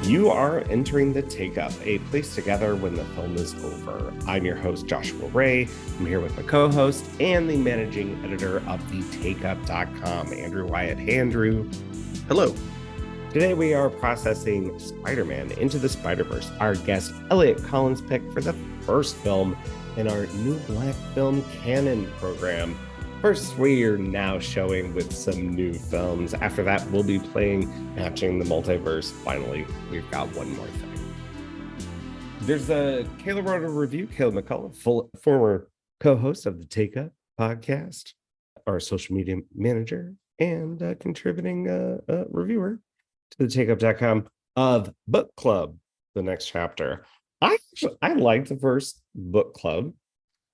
You are entering The Take Up, a place to gather when the film is over. I'm your host, Joshua Ray. I'm here with my co-host and the managing editor of thetakeup.com, Andrew Wyatt. Hey, Andrew. Hello. Today we are processing Spider-Man Into the Spider-Verse, our guest Elliott Collins pick for the first film in our new Black Film Canon program. First, we are now showing with some new films. After that, we'll be playing Matching the Multiverse. Finally, we've got one more thing. There's Kayla wrote a review. Kayla McCullough, former co-host of the Take Up podcast, our social media manager, and contributing reviewer to the takeup.com of Book Club, the next chapter. I liked the first Book Club.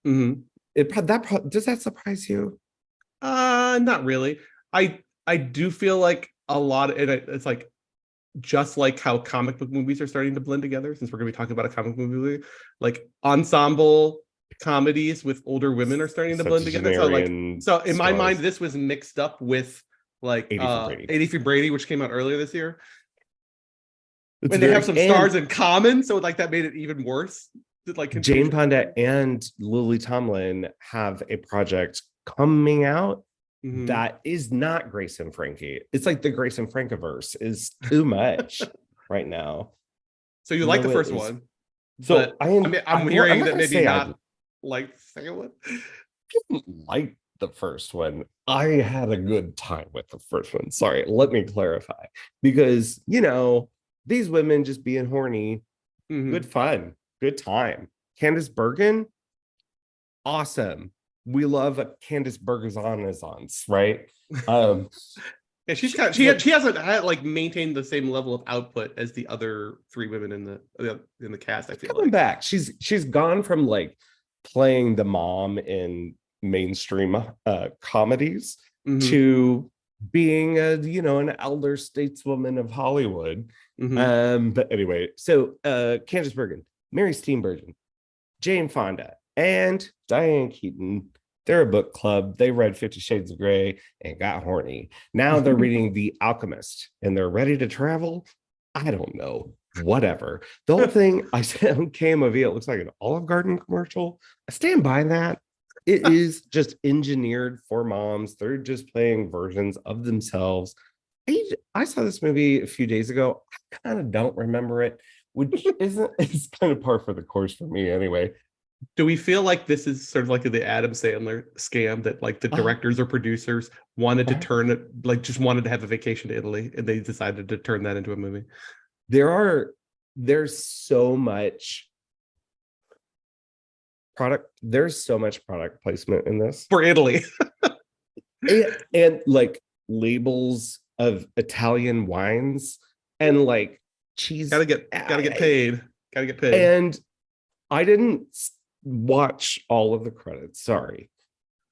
Mm-hmm. Does that surprise you? Not really. I do feel like a lot of it's like just like how comic book movies are starting to blend together, since we're going to be talking about a comic book movie, like ensemble comedies with older women are starting to blend together. So in my mind, this was mixed up with like 80 for Brady, which came out earlier this year. And they have some stars in common, so like that made it even worse. Like Jane Fonda and Lily Tomlin have a project coming out that is not Grace and Frankie. It's like the Grace and Frankiverse is too much right now. So you like the first one? So I'm hearing that maybe not like the second one. I didn't like the first one. I had a good time with the first one. Sorry, let me clarify, because these women just being horny, good fun. Good time. Candice Bergen, awesome. We love Candice Bergen's, right? Yeah, she hasn't had like maintained the same level of output as the other three women in the cast. I feel coming back. She's gone from like playing the mom in mainstream comedies to being an elder stateswoman of Hollywood. But anyway, so Candice Bergen, Mary Steenburgen, Jane Fonda, and Diane Keaton. They're a book club. They read 50 Shades of Grey and got horny. Now they're reading The Alchemist and they're ready to travel. I don't know. Whatever. The whole thing, I said on KMOV, it looks like an Olive Garden commercial. I stand by that. It is just engineered for moms. They're just playing versions of themselves. I saw this movie a few days ago. I kind of don't remember it, which it's kind of par for the course for me anyway. Do we feel like this is sort of like the Adam Sandler scam that like the directors or producers wanted to turn it, like just wanted to have a vacation to Italy and they decided to turn that into a movie? There's so much product placement in this for Italy. and like labels of Italian wines and like cheese. Gotta get paid. And I didn't watch all of the credits, sorry,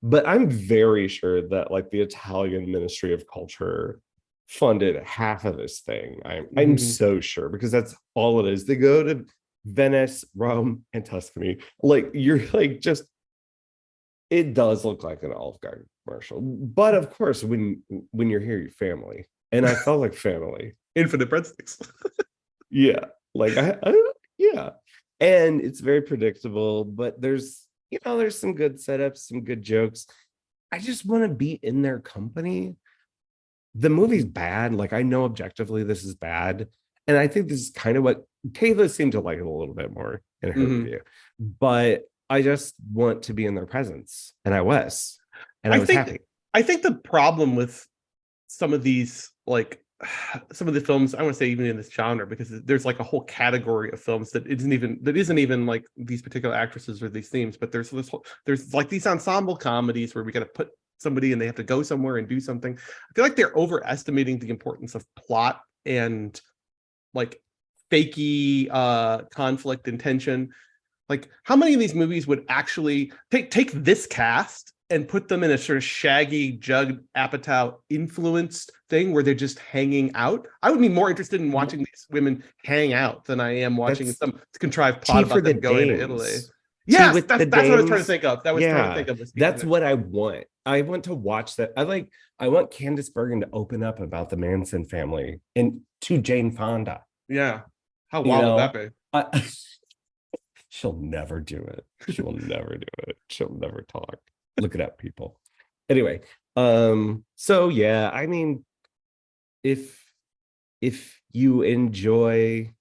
but I'm very sure that like the Italian Ministry of Culture funded half of this thing. I'm so sure, because that's all it is. They go to Venice, Rome, and Tuscany. Like you're like just, it does look like an Olive Garden commercial. But of course, when you're here, you're family. And I felt like family. Infinite breadsticks. Yeah. Like yeah. And it's very predictable, but there's some good setups, some good jokes. I just want to be in their company. The movie's bad. Like I know objectively this is bad. And I think this is kind of what Kayla seemed to like it a little bit more in her review. But I just want to be in their presence. And I was. And I was happy. I think the problem with some of these, like some of the films, I want to say even in this genre, because there's like a whole category of films that isn't even like these particular actresses or these themes, but there's like these ensemble comedies where we got to put somebody and they have to go somewhere and do something. I feel like they're overestimating the importance of plot and like fakey conflict and tension. Like how many of these movies would actually take this cast and put them in a sort of shaggy Judd Apatow influenced thing where they're just hanging out? I would be more interested in watching these women hang out than I am watching some contrived plot about them going to Italy. Yes, that's what I was trying to think of. That's what I want. I want to watch that. I want Candice Bergen to open up about the Manson family and to Jane Fonda. Yeah. How You wild would know, that be? she'll never do it. She'll never do it. She'll never talk. Look it up, people. Anyway, so yeah, I mean, if you enjoy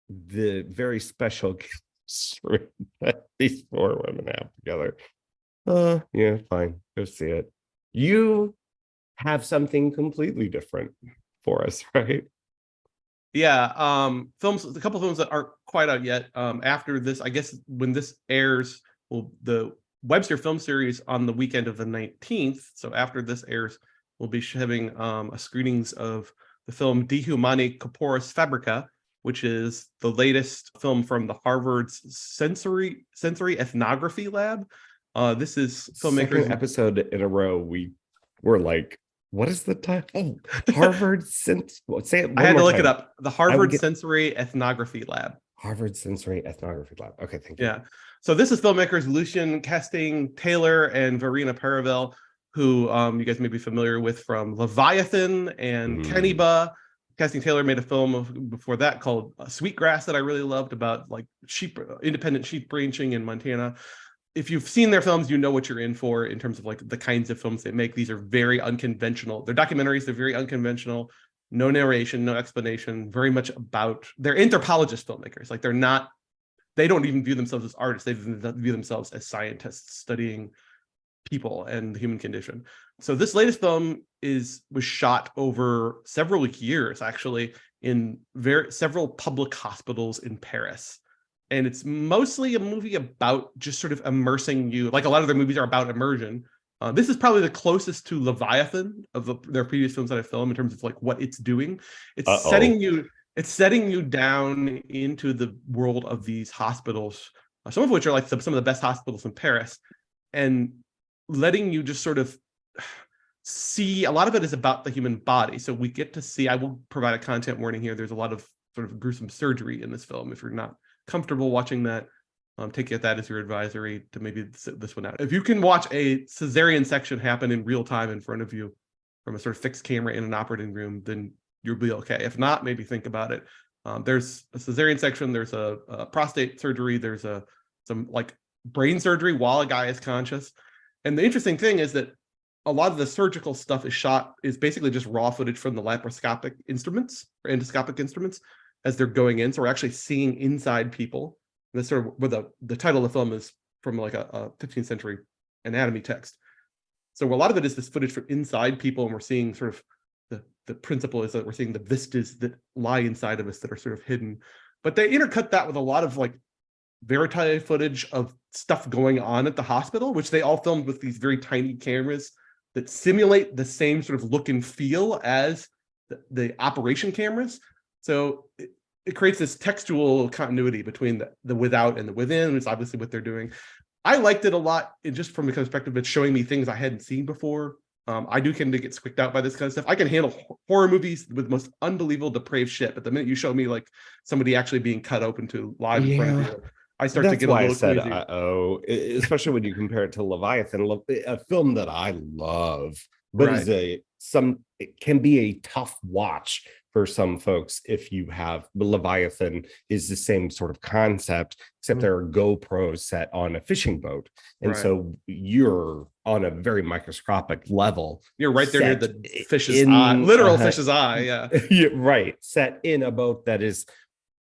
the very special chemistry that these four women have together, yeah, fine, go see it. You have something completely different for us, right? Yeah, films, a couple films that aren't quite out yet. After this, I guess when this airs, well, the Webster Film Series on the weekend of the 19th. So after this airs, we'll be having a screenings of the film De Humani Corporis Fabrica, which is the latest film from the Harvard's sensory ethnography lab. This is filmmakers. Second episode in a row, we were like, what is the title? Harvard Sense. Well, say it one I had more to look time. it up. The Harvard Sensory Ethnography Lab. Harvard Sensory Ethnography Lab. Okay, thank you. Yeah. So this is filmmakers Lucian Casting-Taylor and Verena Paravel, who you guys may be familiar with from Leviathan and Keniba. Casting-Taylor made a film before that called Sweetgrass that I really loved, about like independent sheep ranching in Montana. If you've seen their films, you know what you're in for in terms of like the kinds of films they make. These are very unconventional. They're documentaries. They're very unconventional. No narration, no explanation. Very much about, they're anthropologist filmmakers. Like they don't even view themselves as artists. They view themselves as scientists studying people and the human condition. So this latest film was shot over several years, actually, in several public hospitals in Paris. And it's mostly a movie about just sort of immersing you, like a lot of their movies are about immersion. This is probably the closest to Leviathan of their previous films that I filmed in terms of like what it's doing. It's setting you down into the world of these hospitals, some of which are like some of the best hospitals in Paris, and letting you just sort of see. A lot of it is about the human body. So we get to see, I will provide a content warning here, there's a lot of sort of gruesome surgery in this film. If you're not comfortable watching that, take that as your advisory to maybe sit this one out. If you can watch a cesarean section happen in real time in front of you from a sort of fixed camera in an operating room, then you'll be okay. If not, maybe think about it. There's a cesarean section, there's a prostate surgery, there's some like brain surgery while a guy is conscious. And the interesting thing is that a lot of the surgical stuff is basically just raw footage from the laparoscopic instruments or endoscopic instruments as they're going in. So we're actually seeing inside people. And that's sort of what the title of the film is from, like a 15th century anatomy text. So a lot of it is this footage from inside people, and we're seeing sort of the principle is that we're seeing the vistas that lie inside of us that are sort of hidden. But they intercut that with a lot of like verite footage of stuff going on at the hospital, which they all filmed with these very tiny cameras that simulate the same sort of look and feel as the operation cameras. So it creates this textual continuity between the without and the within, which is obviously what they're doing. I liked it a lot, just from the perspective of it's showing me things I hadn't seen before. I do tend to get squicked out by this kind of stuff. I can handle horror movies with most unbelievable depraved shit, but the minute you show me like somebody actually being cut open to live in front of you, I start to get a little crazy. Especially when you compare it to Leviathan, a film that I love, but Right. it can be a tough watch for some folks. If you have Leviathan is the same sort of concept, except there are GoPros set on a fishing boat, and so you're on a very microscopic level. You're right there near the fish's eye, literal fish's eye. Yeah, right. Set in a boat that is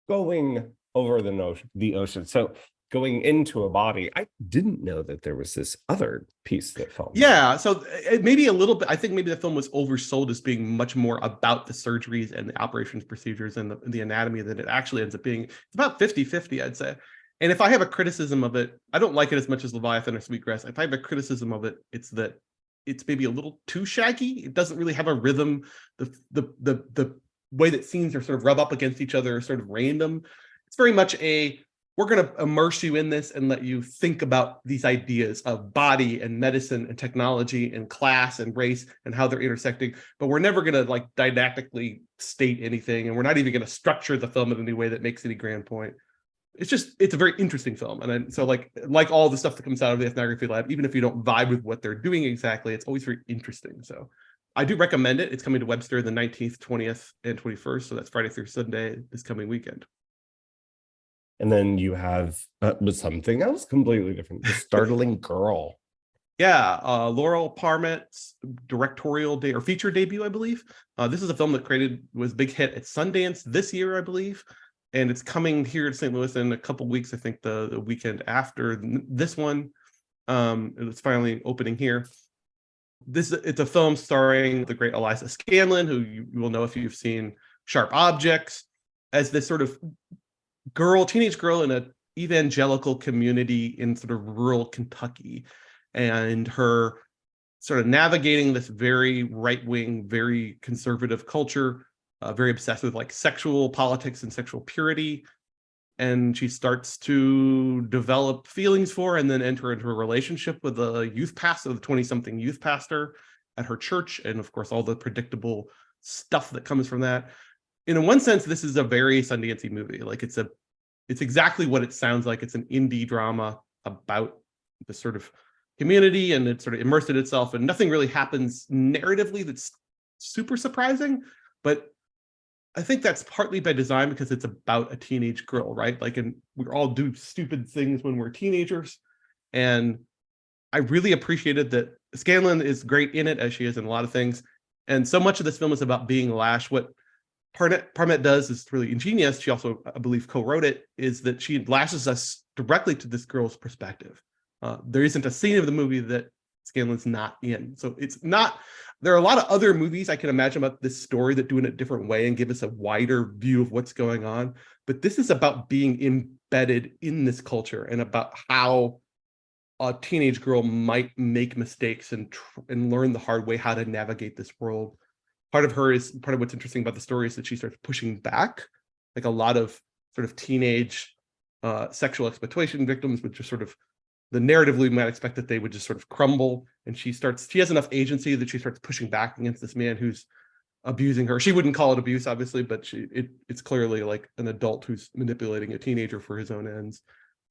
going over the ocean. So going into a body, I didn't know that there was this other piece that felt. Yeah, so maybe a little bit. I think maybe the film was oversold as being much more about the surgeries and the operations procedures and the anatomy than it actually ends up being. It's about 50-50, I'd say. And if I have a criticism of it, I don't like it as much as Leviathan or Sweetgrass. If I have a criticism of it, it's that it's maybe a little too shaggy. It doesn't really have a rhythm. The way that scenes are sort of rub up against each other are sort of random. It's very much we're going to immerse you in this and let you think about these ideas of body and medicine and technology and class and race and how they're intersecting. But we're never going to like didactically state anything. And we're not even going to structure the film in any way that makes any grand point. It's a very interesting film. And so like all the stuff that comes out of the ethnography lab, even if you don't vibe with what they're doing exactly, it's always very interesting. So I do recommend it. It's coming to Webster the 19th, 20th, and 21st. So that's Friday through Sunday this coming weekend. And then you have something else completely different, The Startling Girl. Yeah, Laurel Parmet's directorial or feature debut, I believe. This is a film that was a big hit at Sundance this year, I believe, and it's coming here to St. Louis in a couple weeks. I think the weekend after this one. It's finally opening here. It's a film starring the great Eliza Scanlon, who you will know if you've seen Sharp Objects, as this sort of teenage girl in an evangelical community in sort of rural Kentucky, and her sort of navigating this very right-wing, very conservative culture, very obsessed with like sexual politics and sexual purity. And she starts to develop feelings for and then enter into a relationship with a youth pastor, the 20-something youth pastor at her church. And of course, all the predictable stuff that comes from that. In one sense, this is a very Sundance-y movie. Like it's exactly what it sounds like. It's an indie drama about the sort of community, and it sort of immersed in itself, and nothing really happens narratively that's super surprising. But I think that's partly by design, because it's about a teenage girl, right? Like, and we all do stupid things when we're teenagers. And I really appreciated that Scanlon is great in it, as she is in a lot of things. And so much of this film is about being lashed. What Parmet does is really ingenious. She also, I believe, co-wrote it, is that she lashes us directly to this girl's perspective. There isn't a scene of the movie that Scanlon's not in. So it's not, there are a lot of other movies I can imagine about this story that do it a different way and give us a wider view of what's going on. But this is about being embedded in this culture and about how a teenage girl might make mistakes and learn the hard way how to navigate this world. Part of what's interesting about the story is that she starts pushing back. Like a lot of sort of teenage sexual exploitation victims would just sort of, the narratively we might expect that they would just sort of crumble, and she has enough agency that she starts pushing back against this man who's abusing her. She wouldn't call it abuse, obviously, but it's clearly like an adult who's manipulating a teenager for his own ends.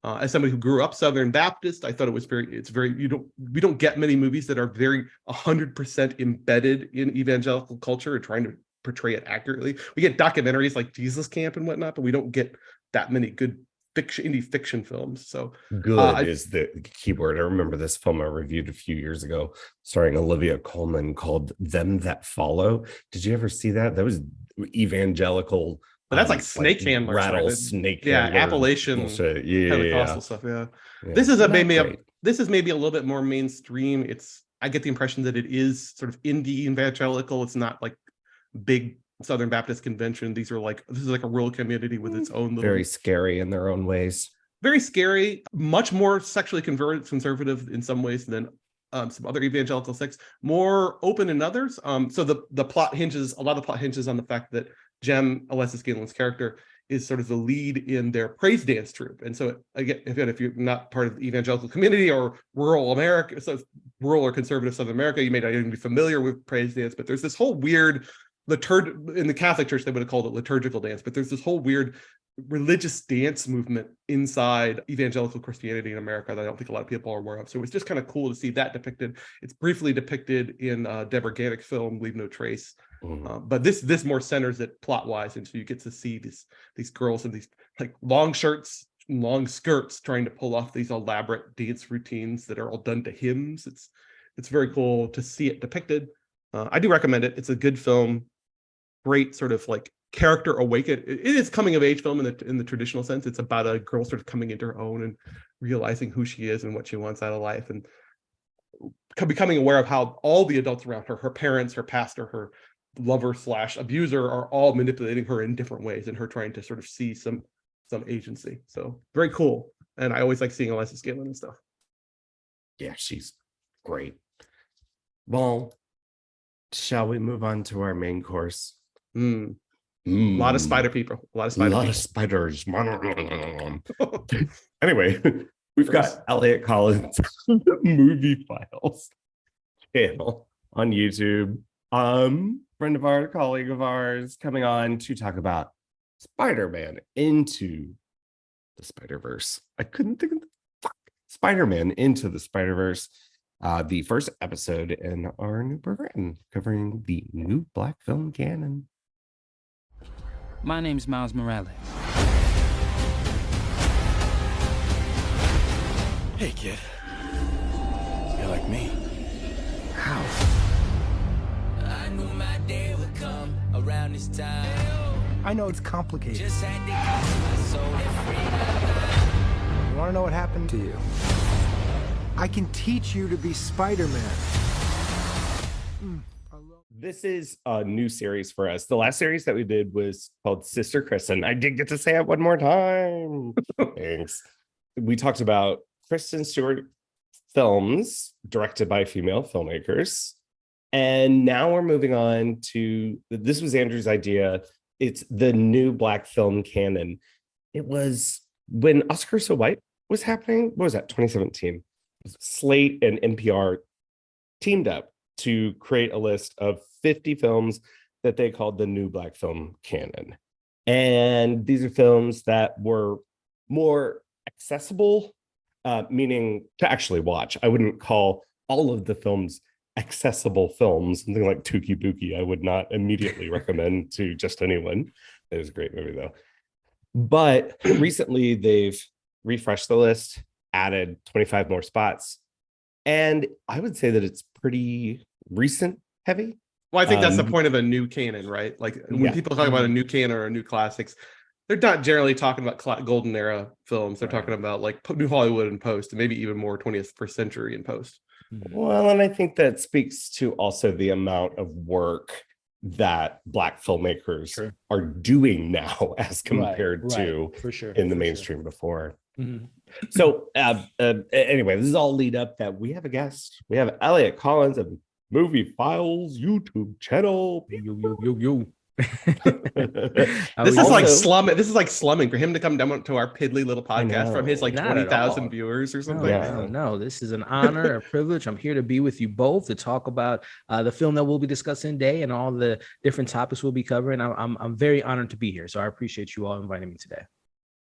As somebody who grew up Southern Baptist, I thought we don't get many movies that are very 100% embedded in evangelical culture and trying to portray it accurately. We get documentaries like Jesus Camp and whatnot, but we don't get that many good indie fiction films. So good is the keyword. I remember this film I reviewed a few years ago starring Olivia Colman called Them That Follow. Did you ever see that? That was evangelical, but that's like snake handlers, rattlesnake, Appalachian Pentecostal stuff. This is maybe a little bit more mainstream. I get the impression that it is sort of indie evangelical. It's not like big Southern Baptist convention. This is like a rural community with its own very scary in their own ways. Very scary, much more sexually conservative in some ways than some other evangelical sects, more open in others. So a lot of the plot hinges on the fact that Jem, Alessa Scanlon's character, is sort of the lead in their praise dance troupe. And so again, if you're not part of the evangelical community or rural America, so rural or conservative Southern America, you may not even be familiar with praise dance, but there's this whole weird in the Catholic Church, they would have called it liturgical dance, but there's this whole weird religious dance movement inside evangelical Christianity in America that I don't think a lot of people are aware of. So it's just kind of cool to see that depicted. It's briefly depicted in Deborah Gannick's film Leave No Trace, but this more centers it plot wise, and so you get to see these girls in these like long shirts, long skirts, trying to pull off these elaborate dance routines that are all done to hymns. It's very cool to see it depicted. I do recommend it. It's a good film. Great sort of like character awaken. It is coming of age film in the traditional sense. It's about a girl sort of coming into her own and realizing who she is and what she wants out of life, and becoming aware of how all the adults around her parents, her pastor, her lover / abuser, are all manipulating her in different ways, and her trying to sort of see some agency. So very cool. And I always like seeing Eliza Scanlon and stuff. Yeah, she's great. Well, shall we move on to our main course? A lot of spider people. A lot of spiders. Anyway, we've got Elliott Collins, the Movie Files channel on YouTube. Friend of ours, colleague of ours, coming on to talk about Spider-Man Into the Spider-Verse. I couldn't think of Spider-Man Into the Spider-Verse. The first episode in our new program covering the new Black film canon. My name's Miles Morales. Hey, kid. You're like me. How? I knew my day would come around this time. I know it's complicated. Just had to give my soul and free my mind. You want to know what happened to you? I can teach you to be Spider-Man. This is a new series for us. The last series that we did was called Sister Kristen. I did get to say it one more time. Thanks. We talked about Kristen Stewart films directed by female filmmakers. And now we're moving on to, this was Andrew's idea. It's the new Black film canon. It was when Oscar So White was happening. What was that? 2017. Slate and NPR teamed up to create a list of 50 films that they called the new Black film canon. And these are films that were more accessible, meaning to actually watch. I wouldn't call all of the films accessible films. Something like Tuki Buki I would not immediately recommend to just anyone. It was a great movie though. But recently they've refreshed the list, added 25 more spots. And I would say that it's pretty recent heavy. Well, I think that's the point of a new canon, right? Like when people talk about a new canon or a new classics, they're not generally talking about golden era films. They're talking about like new Hollywood in post, and maybe even more 21st century in post. Well, and I think that speaks to also the amount of work that Black filmmakers are doing now as compared to for sure in the mainstream before. So anyway, this is all lead up that we have a guest. We have Elliott Collins of Movie Files YouTube channel. This is like slumming. This is like slumming for him to come down to our piddly little podcast from his like 20,000 viewers or something. No, this is an honor, a privilege. I'm here to be with you both to talk about the film that we'll be discussing today and all the different topics we'll be covering. I'm very honored to be here, so I appreciate you all inviting me today.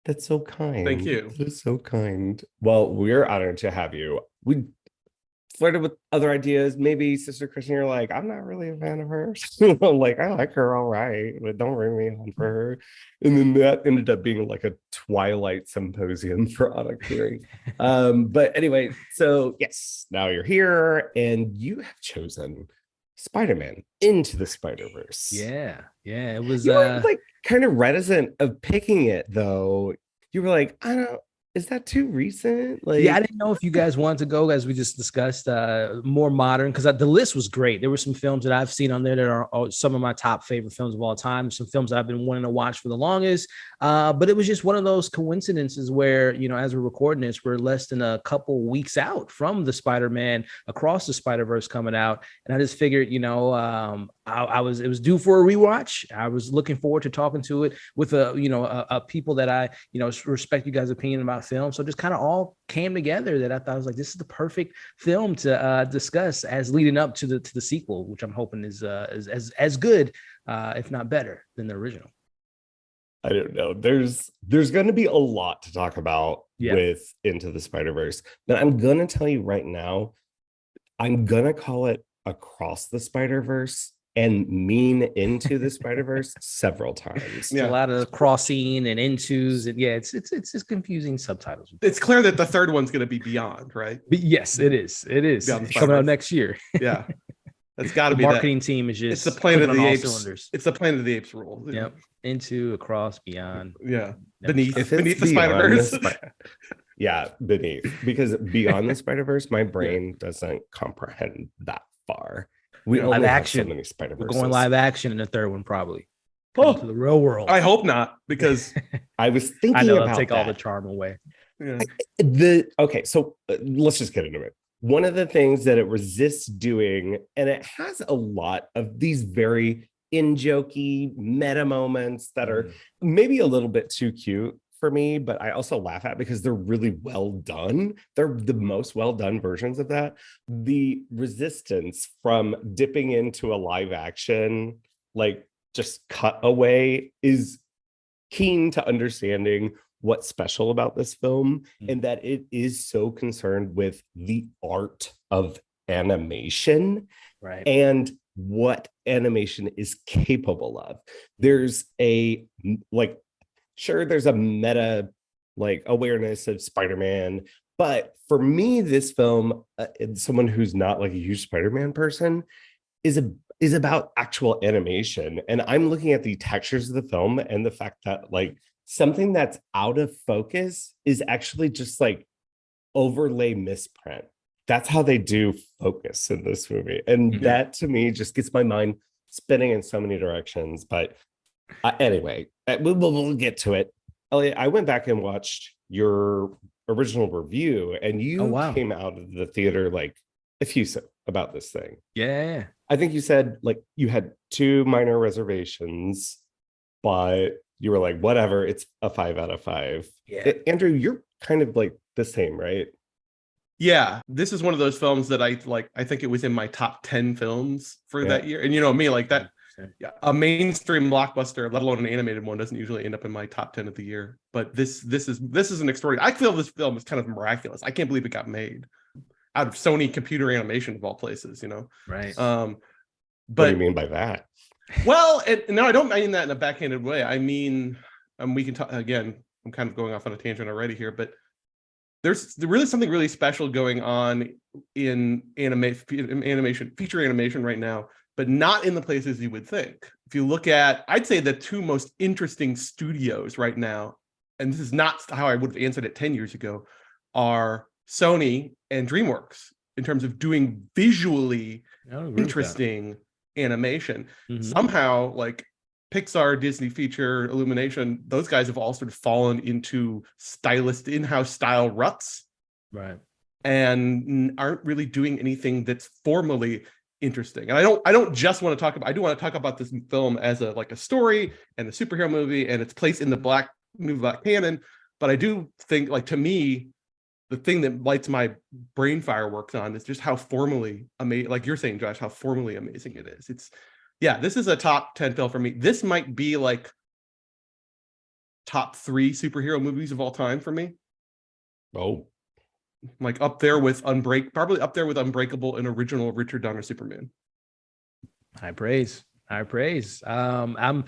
That's so kind. Thank you. That's so kind. Well, we're honored to have you. We flirted with other ideas. Maybe Sister Kristen, you're like, I'm not really a fan of her. Like, I like her all right, but don't bring me on for her. And then that ended up being like a Twilight symposium for Anna Cleary. But anyway, so yes, now you're here and you have chosen Spider-Man Into the Spider-Verse. Yeah, it was like kind of reticent of picking it though. You were like, I don't, is that too recent? Like, yeah, I didn't know if you guys wanted to go, as we just discussed, more modern, because the list was great. There were some films that I've seen on there that are some of my top favorite films of all time, some films that I've been wanting to watch for the longest. But it was just one of those coincidences where, you know, as we're recording this, we're less than a couple weeks out from the Spider-Man Across the Spider-Verse coming out. And I just figured, you know, it was due for a rewatch. I was looking forward to talking to it with a people that I, you know, respect you guys' opinion about film. So just kind of all came together that I thought, I was like, this is the perfect film to discuss as leading up to the sequel, which I'm hoping is as good, if not better than the original. I don't know. There's going to be a lot to talk about with Into the Spider-Verse, but I'm going to tell you right now, I'm going to call it Across the Spider-Verse and mean Into the Spider-Verse several times. A lot of crossing and intos, and it's just confusing subtitles. It's clear that the third one's going to be Beyond, right? But yes, it is. It's coming out next year. Yeah, that's got to be marketing team is just. It's the Planet of the Apes. Cylinders. It's the Planet of the Apes rule. Yep. Into, Across, Beyond. Yeah. Beneath the Spider-Verse. Beneath. Beneath, because Beyond the Spider-Verse, my brain doesn't comprehend that far. We only live have action. so many Spider-Verses. We're going live action in the third one, probably. To the real world. I hope not, because I was thinking I know about it'll take that. all the charm away. Yeah. So let's just get into it. One of the things that it resists doing, and it has a lot of these very in-jokey meta moments that are maybe a little bit too cute for me, but I also laugh at because they're really well done. They're the most well done versions of that. The resistance from dipping into a live action, like just cutaway, is keen to understanding what's special about this film and that it is so concerned with the art of animation and what animation is capable of. There's a there's a meta like awareness of Spider-Man, But for me, this film, and someone who's not like a huge Spider-Man person, is about actual animation. And I'm looking at the textures of the film and the fact that like something that's out of focus is actually just like overlay misprint. That's how they do focus in this movie. And that to me just gets my mind spinning in so many directions. But anyway, we'll get to it. Elliot, I went back and watched your original review, and you came out of the theater like effusive about this thing. Yeah. I think you said like you had 2 minor reservations, but you were like, whatever, it's a 5 out of 5. Yeah. Andrew, you're kind of like the same, right? Yeah, this is one of those films that I like. I think it was in my top 10 films for that year. And you know me, like that, a mainstream blockbuster, let alone an animated one, doesn't usually end up in my top 10 of the year. But this is an extraordinary. I feel this film is kind of miraculous. I can't believe it got made out of Sony computer animation of all places, you know. Right. But what do you mean by that? Well, no, I don't mean that in a backhanded way. I mean, we can talk again. I'm kind of going off on a tangent already here, but there's really something really special going on in animation, feature animation right now, but not in the places you would think. If you look at, I'd say the 2 most interesting studios right now, and this is not how I would have answered it 10 years ago, are Sony and DreamWorks in terms of doing visually interesting animation. Somehow, like Pixar, Disney feature, Illumination, those guys have all sort of fallen into in-house style ruts, right? And aren't really doing anything that's formally interesting. And I don't just want to talk about. I do want to talk about this film as a story and a superhero movie and its place in the new black canon. But I do think, like, to me, the thing that lights my brain fireworks on is just how formally amazing, like you're saying, Josh, how formally amazing it is. This is a top 10 film for me. This might be like top 3 superhero movies of all time for me. Oh, like up there with probably up there with Unbreakable and original Richard Donner Superman. High praise. I'm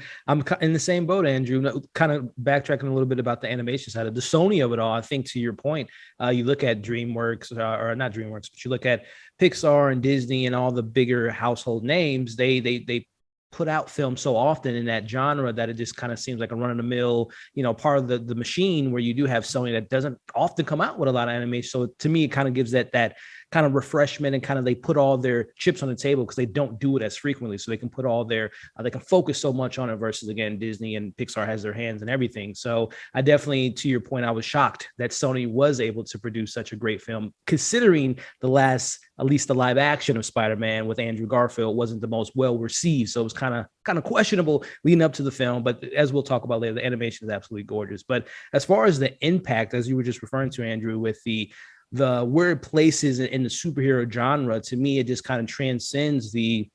in the same boat, Andrew. Kind of backtracking a little bit about the animation side of the Sony of it all. I think to your point, you look at DreamWorks or not DreamWorks, but you look at Pixar and Disney and all the bigger household names. They put out films so often in that genre that it just kind of seems like a run-of-the-mill, part of the machine, where you do have Sony that doesn't often come out with a lot of animation. So to me, it kind of gives that kind of refreshment, and kind of they put all their chips on the table because they don't do it as frequently. So they can put all their, they can focus so much on it versus, again, Disney and Pixar has their hands in everything. So I definitely, to your point, I was shocked that Sony was able to produce such a great film, considering at least the live action of Spider-Man with Andrew Garfield wasn't the most well received. So it was kind of questionable leading up to the film. But as we'll talk about later, the animation is absolutely gorgeous. But as far as the impact, as you were just referring to, Andrew, with the where it places in the superhero genre, to me, it just kind of transcends the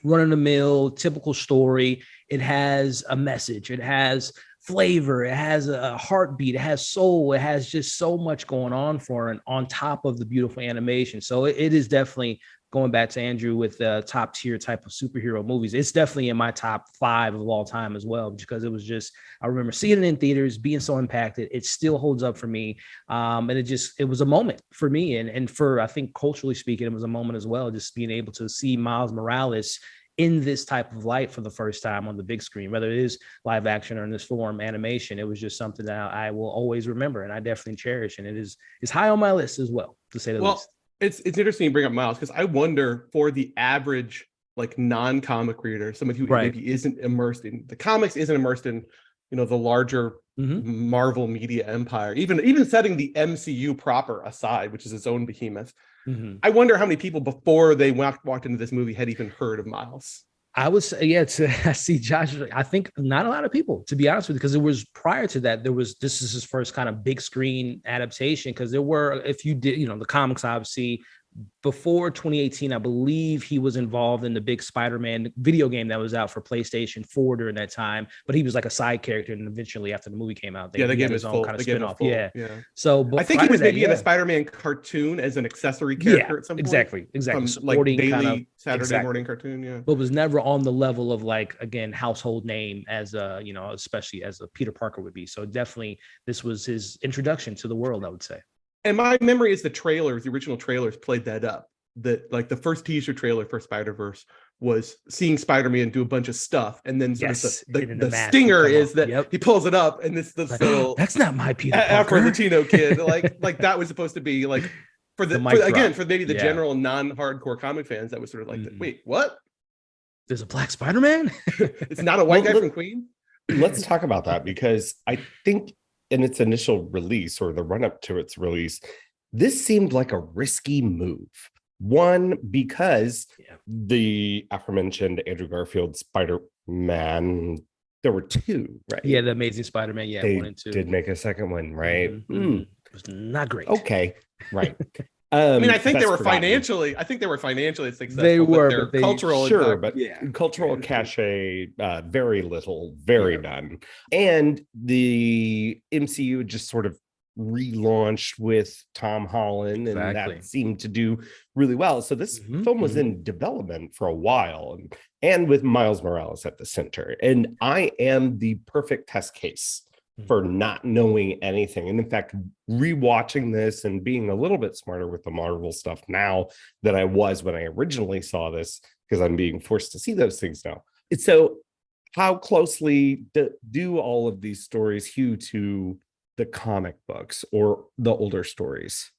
run-of-the-mill typical story. It has a message. It has flavor. It has a heartbeat. It has soul. It has just so much going on for it, on top of the beautiful animation. So it is definitely, going back to Andrew with the top tier type of superhero movies, it's definitely in my top 5 of all time as well, because it was just, I remember seeing it in theaters, being so impacted. It still holds up for me. And it was a moment for me. And for, I think, culturally speaking, it was a moment as well, just being able to see Miles Morales in this type of light for the first time on the big screen, whether it is live action or in this form animation. It was just something that I will always remember, and I definitely cherish. And it's high on my list as well, to say the least. It's interesting you bring up Miles, because I wonder, for the average like non-comic reader, somebody who maybe isn't immersed in the comics, isn't immersed in the larger Marvel media empire, even setting the MCU proper aside, which is its own behemoth. I wonder how many people before they walked into this movie had even heard of Miles. I would say, I see Josh. I think not a lot of people, to be honest with you, because it was prior to that. This is his first kind of big screen adaptation, because there were, if you did, the comics, obviously, before 2018, I believe he was involved in the big Spider-Man video game that was out for PlayStation 4 during that time, but he was like a side character. And eventually, after the movie came out, they gave his own kind of spin-off. Yeah. So I think he was maybe in a Spider-Man cartoon as an accessory character at some point. Exactly. From, supporting daily kind of Saturday morning cartoon. Yeah. But was never on the level of, like, again, household name as a, especially as a Peter Parker would be. So definitely this was his introduction to the world, I would say. And my memory is the original trailers played that up. That like the first teaser trailer for Spider-Verse was seeing Spider-Man do a bunch of stuff, and then sort of the stinger is that he pulls it up, and this little that's not my Peter Parker. Afro-Latino kid, like that was supposed to be like for maybe the general non-hardcore comic fans, that was sort of like, wait, what? There's a black Spider-Man? It's not a white guy from Queen? Let's talk about that, because I think in its initial release, or the run-up to its release, this seemed like a risky move. One, because the aforementioned Andrew Garfield Spider-Man, there were two, right? Yeah, the Amazing Spider-Man, they 1 and 2. did make a second one, right? It was not great. Okay, right. I mean, I think they were financially successful. They were, but their cultural cachet, very little, none. And the MCU just sort of relaunched with Tom Holland, and that seemed to do really well. So this film was in development for a while, and with Miles Morales at the center. And I am the perfect test case for not knowing anything. And in fact, rewatching this and being a little bit smarter with the Marvel stuff now than I was when I originally saw this, because I'm being forced to see those things now. So how closely do all of these stories hew to the comic books or the older stories?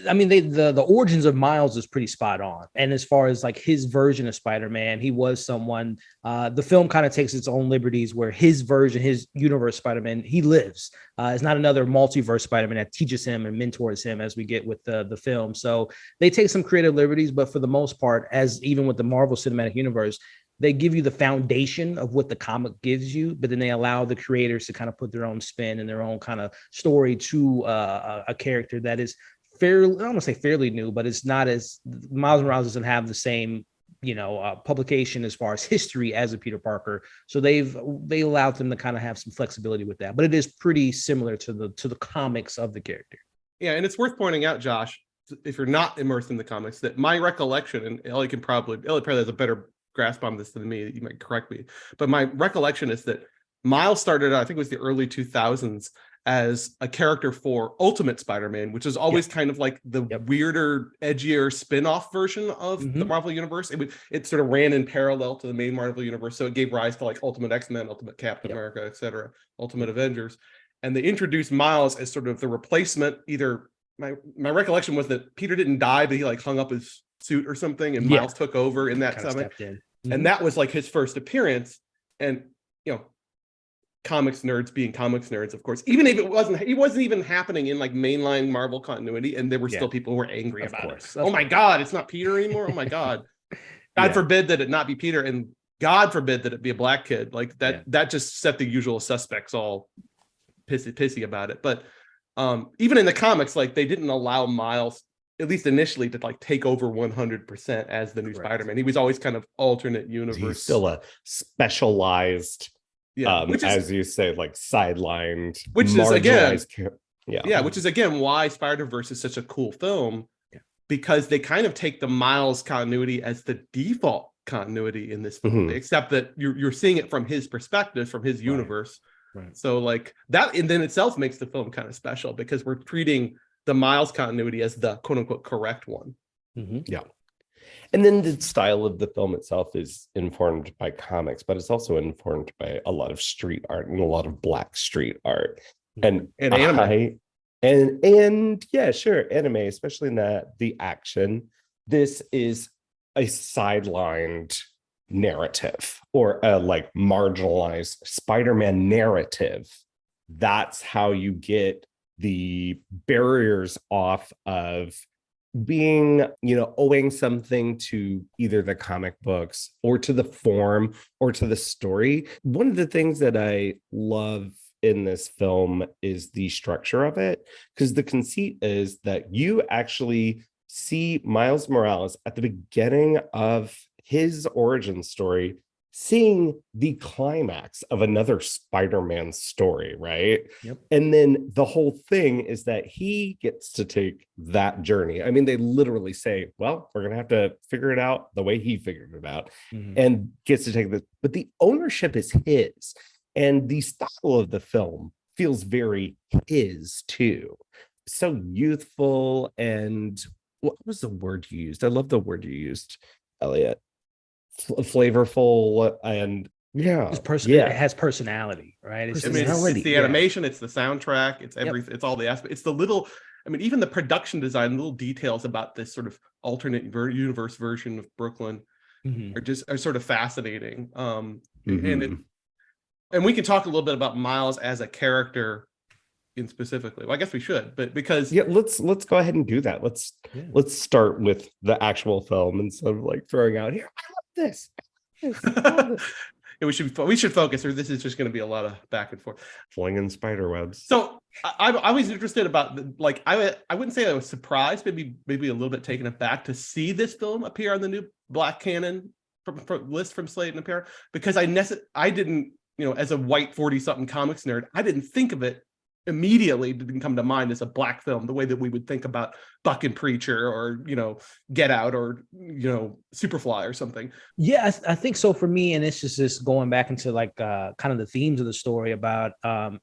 I mean, the origins of Miles is pretty spot on. And as far as like his version of Spider-Man, he was someone, the film kind of takes its own liberties where his version, his universe Spider-Man, he lives. It's not another multiverse Spider-Man that teaches him and mentors him as we get with the film. So they take some creative liberties, but for the most part, as even with the Marvel Cinematic Universe, they give you the foundation of what the comic gives you, but then they allow the creators to kind of put their own spin and their own kind of story to a character that is fairly, I don't want to say fairly new, but it's not as, Miles Morales doesn't have the same, publication as far as history as a Peter Parker. So they allowed them to kind of have some flexibility with that, but it is pretty similar to the comics of the character. Yeah. And it's worth pointing out, Josh, if you're not immersed in the comics, that my recollection, and Elliott probably has a better grasp on this than me, you might correct me, but my recollection is that Miles started out, I think it was the early 2000s, as a character for Ultimate Spider-Man, which is always kind of like the weirder, edgier spin-off version of the Marvel Universe. It sort of ran in parallel to the main Marvel Universe, so it gave rise to like Ultimate X-Men, Ultimate Captain America, etc., Ultimate Avengers. And they introduced Miles as sort of the replacement. Either my recollection was that Peter didn't die, but he like hung up his suit or something, and Miles took over in that time. And that was like his first appearance. And comics nerds being comics nerds, of course, even if he wasn't even happening in like mainline Marvel continuity, and there were still people who were angry about it. Oh my God, it's not Peter anymore. Oh my God. God forbid that it not be Peter, and God forbid that it be a black kid. Like that just set the usual suspects all pissy about it. But even in the comics, like they didn't allow Miles, at least initially, to like take over 100% as the new Spider-Man. He was always kind of alternate universe. He's still a specialized, which is, as you say, like sidelined, which is again, which is again why Spider-Verse is such a cool film, because they kind of take the Miles continuity as the default continuity in this film, except that you're seeing it from his perspective, from his universe. Right. So like that, and then itself makes the film kind of special because we're treating the Miles continuity as the quote unquote correct one. Yeah. And then the style of the film itself is informed by comics, but it's also informed by a lot of street art and a lot of black street art and anime. And yeah, sure, anime, especially in the action. This is a sidelined narrative, or a like marginalized Spider-Man narrative. That's how you get the barriers off of being, owing something to either the comic books or to the form or to the story. One of the things that I love in this film is the structure of it, because the conceit is that you actually see Miles Morales at the beginning of his origin story, seeing the climax of another Spider-Man story, right? Yep. And then the whole thing is that he gets to take that journey. I mean, they literally say, well, we're going to have to figure it out the way he figured it out, and gets to take this. But the ownership is his. And the style of the film feels very his too. So youthful, and what was the word you used? I love the word you used, Elliot. Flavorful, and yeah, It has personality, right? I mean, it's the Yeah. animation, it's the soundtrack, it's everything, it's all the aspects. It's the little, I mean, even the production design, little details about this sort of alternate universe version of Brooklyn are sort of fascinating. And we can talk a little bit about Miles as a character in specifically. Well, I guess we should, but because let's go ahead and do that. Let's start with the actual film instead of like throwing out here. I love this. I love this. we should focus, or this is just going to be a lot of back and forth, flinging spider webs. So I was interested about I wouldn't say I was surprised, maybe a little bit taken aback to see this film appear on the new Black Canon list from Slate and Apparel, because I didn't, as a white 40-something comics nerd, I didn't think of it immediately. Didn't come to mind as a black film the way that we would think about Buck and Preacher, or Get Out, or Superfly or something. Yeah, I think so for me. And it's just going back into kind of the themes of the story about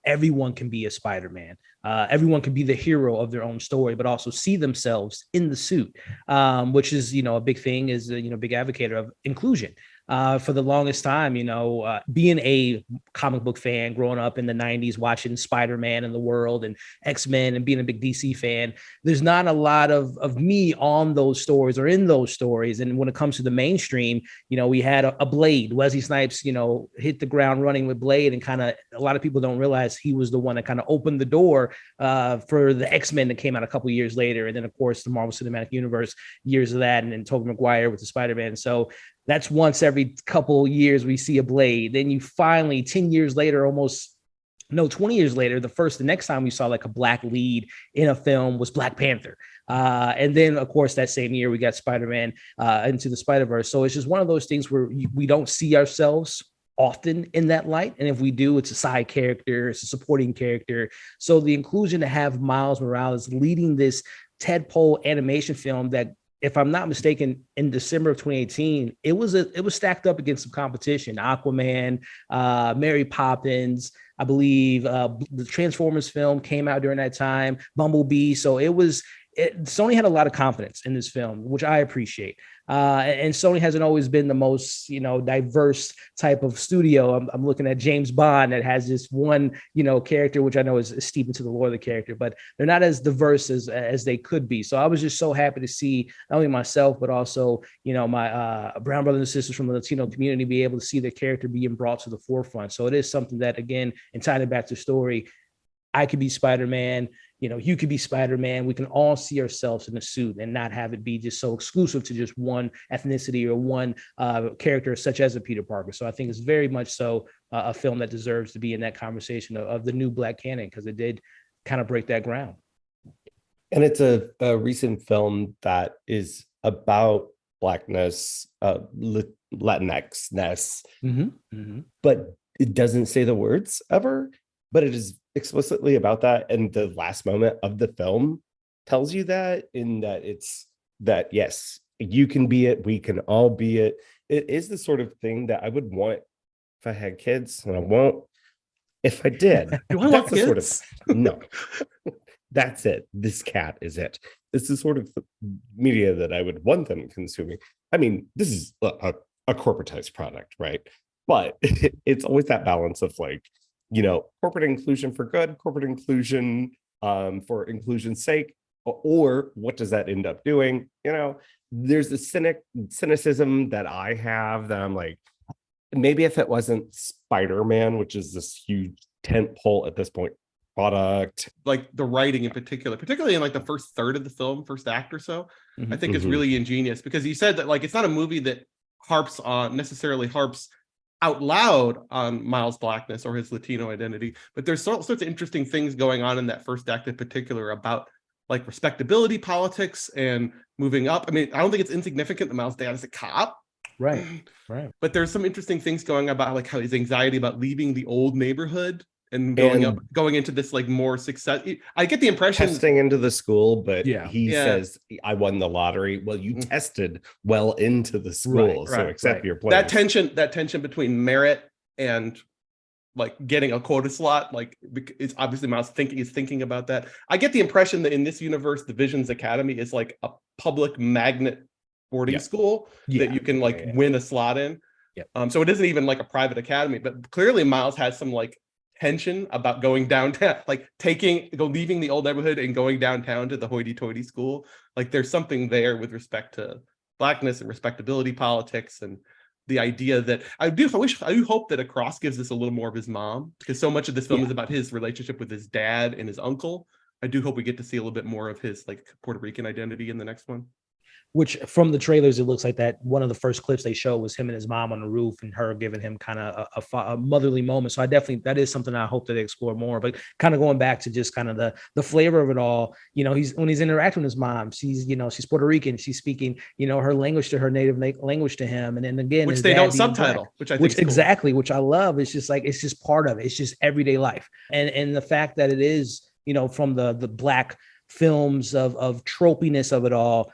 everyone can be a Spider-Man. Everyone can be the hero of their own story, but also see themselves in the suit, which is a big thing, is big advocate of inclusion. For the longest time, being a comic book fan, growing up in the 90s, watching Spider-Man and the World and X-Men, and being a big DC fan, there's not a lot of me on those stories or in those stories. And when it comes to the mainstream, we had a Blade. Wesley Snipes, hit the ground running with Blade, and kind of a lot of people don't realize he was the one that kind of opened the door for the X-Men that came out a couple of years later. And then, of course, the Marvel Cinematic Universe, years of that, and then Tobey Maguire with the Spider-Man. So that's once every couple years we see a Blade. Then you finally, 10 years later, 20 years later, the next time we saw like a black lead in a film was Black Panther. And then, of course, that same year we got Spider-Man Into the Spider-Verse. So it's just one of those things where we don't see ourselves often in that light. And if we do, it's a side character, it's a supporting character. So the inclusion to have Miles Morales leading this tentpole animation film that, if I'm not mistaken, in December of 2018, it was stacked up against some competition. Aquaman, Mary Poppins, I believe the Transformers film came out during that time, Bumblebee. So Sony had a lot of confidence in this film, which I appreciate. And Sony hasn't always been the most, diverse type of studio. I'm looking at James Bond that has this one, character, which I know is steep into the lore of the character, but they're not as diverse as they could be. So I was just so happy to see not only myself, but also, my brown brothers and sisters from the Latino community be able to see their character being brought to the forefront. So it is something that, again, and tying it back to the story, I could be Spider-Man, you could be Spider-Man. We can all see ourselves in a suit and not have it be just so exclusive to just one ethnicity or one character, such as a Peter Parker. So I think it's very much so a film that deserves to be in that conversation of the new Black Canon, because it did kind of break that ground. And it's a recent film that is about Blackness, Latinx-ness, but it doesn't say the words ever, but it is explicitly about that. And the last moment of the film tells you that, in that it's that, yes, you can be it, we can all be it. It is the sort of thing that I would want if I had kids, and I won't if I did. Do I want kids? No. That's it. This cat is it. It's the sort of media that I would want them consuming. I mean, this is a corporatized product, right? But it's always that balance of corporate inclusion for good, corporate inclusion for inclusion's sake, or what does that end up doing? There's a cynicism that I have that I'm like, maybe if it wasn't Spider-Man, which is this huge tent pole at this point product, like the writing in particular, particularly in the first third of the film, first act or so, I think is really ingenious, because you said that it's not a movie that necessarily harps out loud on Miles' blackness or his Latino identity, but there's all sorts of interesting things going on in that first act in particular about respectability politics and moving up. I mean, I don't think it's insignificant that Miles' dad is a cop, right, but there's some interesting things going about how his anxiety about leaving the old neighborhood and going into this more success. I get the impression testing into the school, but he says, I won the lottery. Well, you tested well into the school, so accept your plans. That tension between merit and like getting a quota slot. Like it's obviously Miles is thinking about that. I get the impression that in this universe, the Visions Academy is like a public magnet boarding school that you can like win a slot in. So it isn't even like a private academy, but clearly Miles has some like tension about going downtown, like leaving the old neighborhood and going downtown to the hoity-toity school. Like there's something there with respect to Blackness and respectability politics, and the idea that I do hope that Across gives us a little more of his mom, because so much of this film is about his relationship with his dad and his uncle. I do hope we get to see a little bit more of his like Puerto Rican identity in the next one. Which from the trailers, it looks like that one of the first clips they showed was him and his mom on the roof and her giving him kind of a motherly moment. So that is something I hope that they explore more. But kind of going back to just kind of the flavor of it all, you know, when he's interacting with his mom, she's Puerto Rican, she's speaking, you know, her language to her native language to him. And then again, which they don't subtitle, which I think is cool. Exactly, which I love. It's just like, it's just part of it. It's just everyday life. And the fact that it is, you know, from the Black films of tropiness of it all,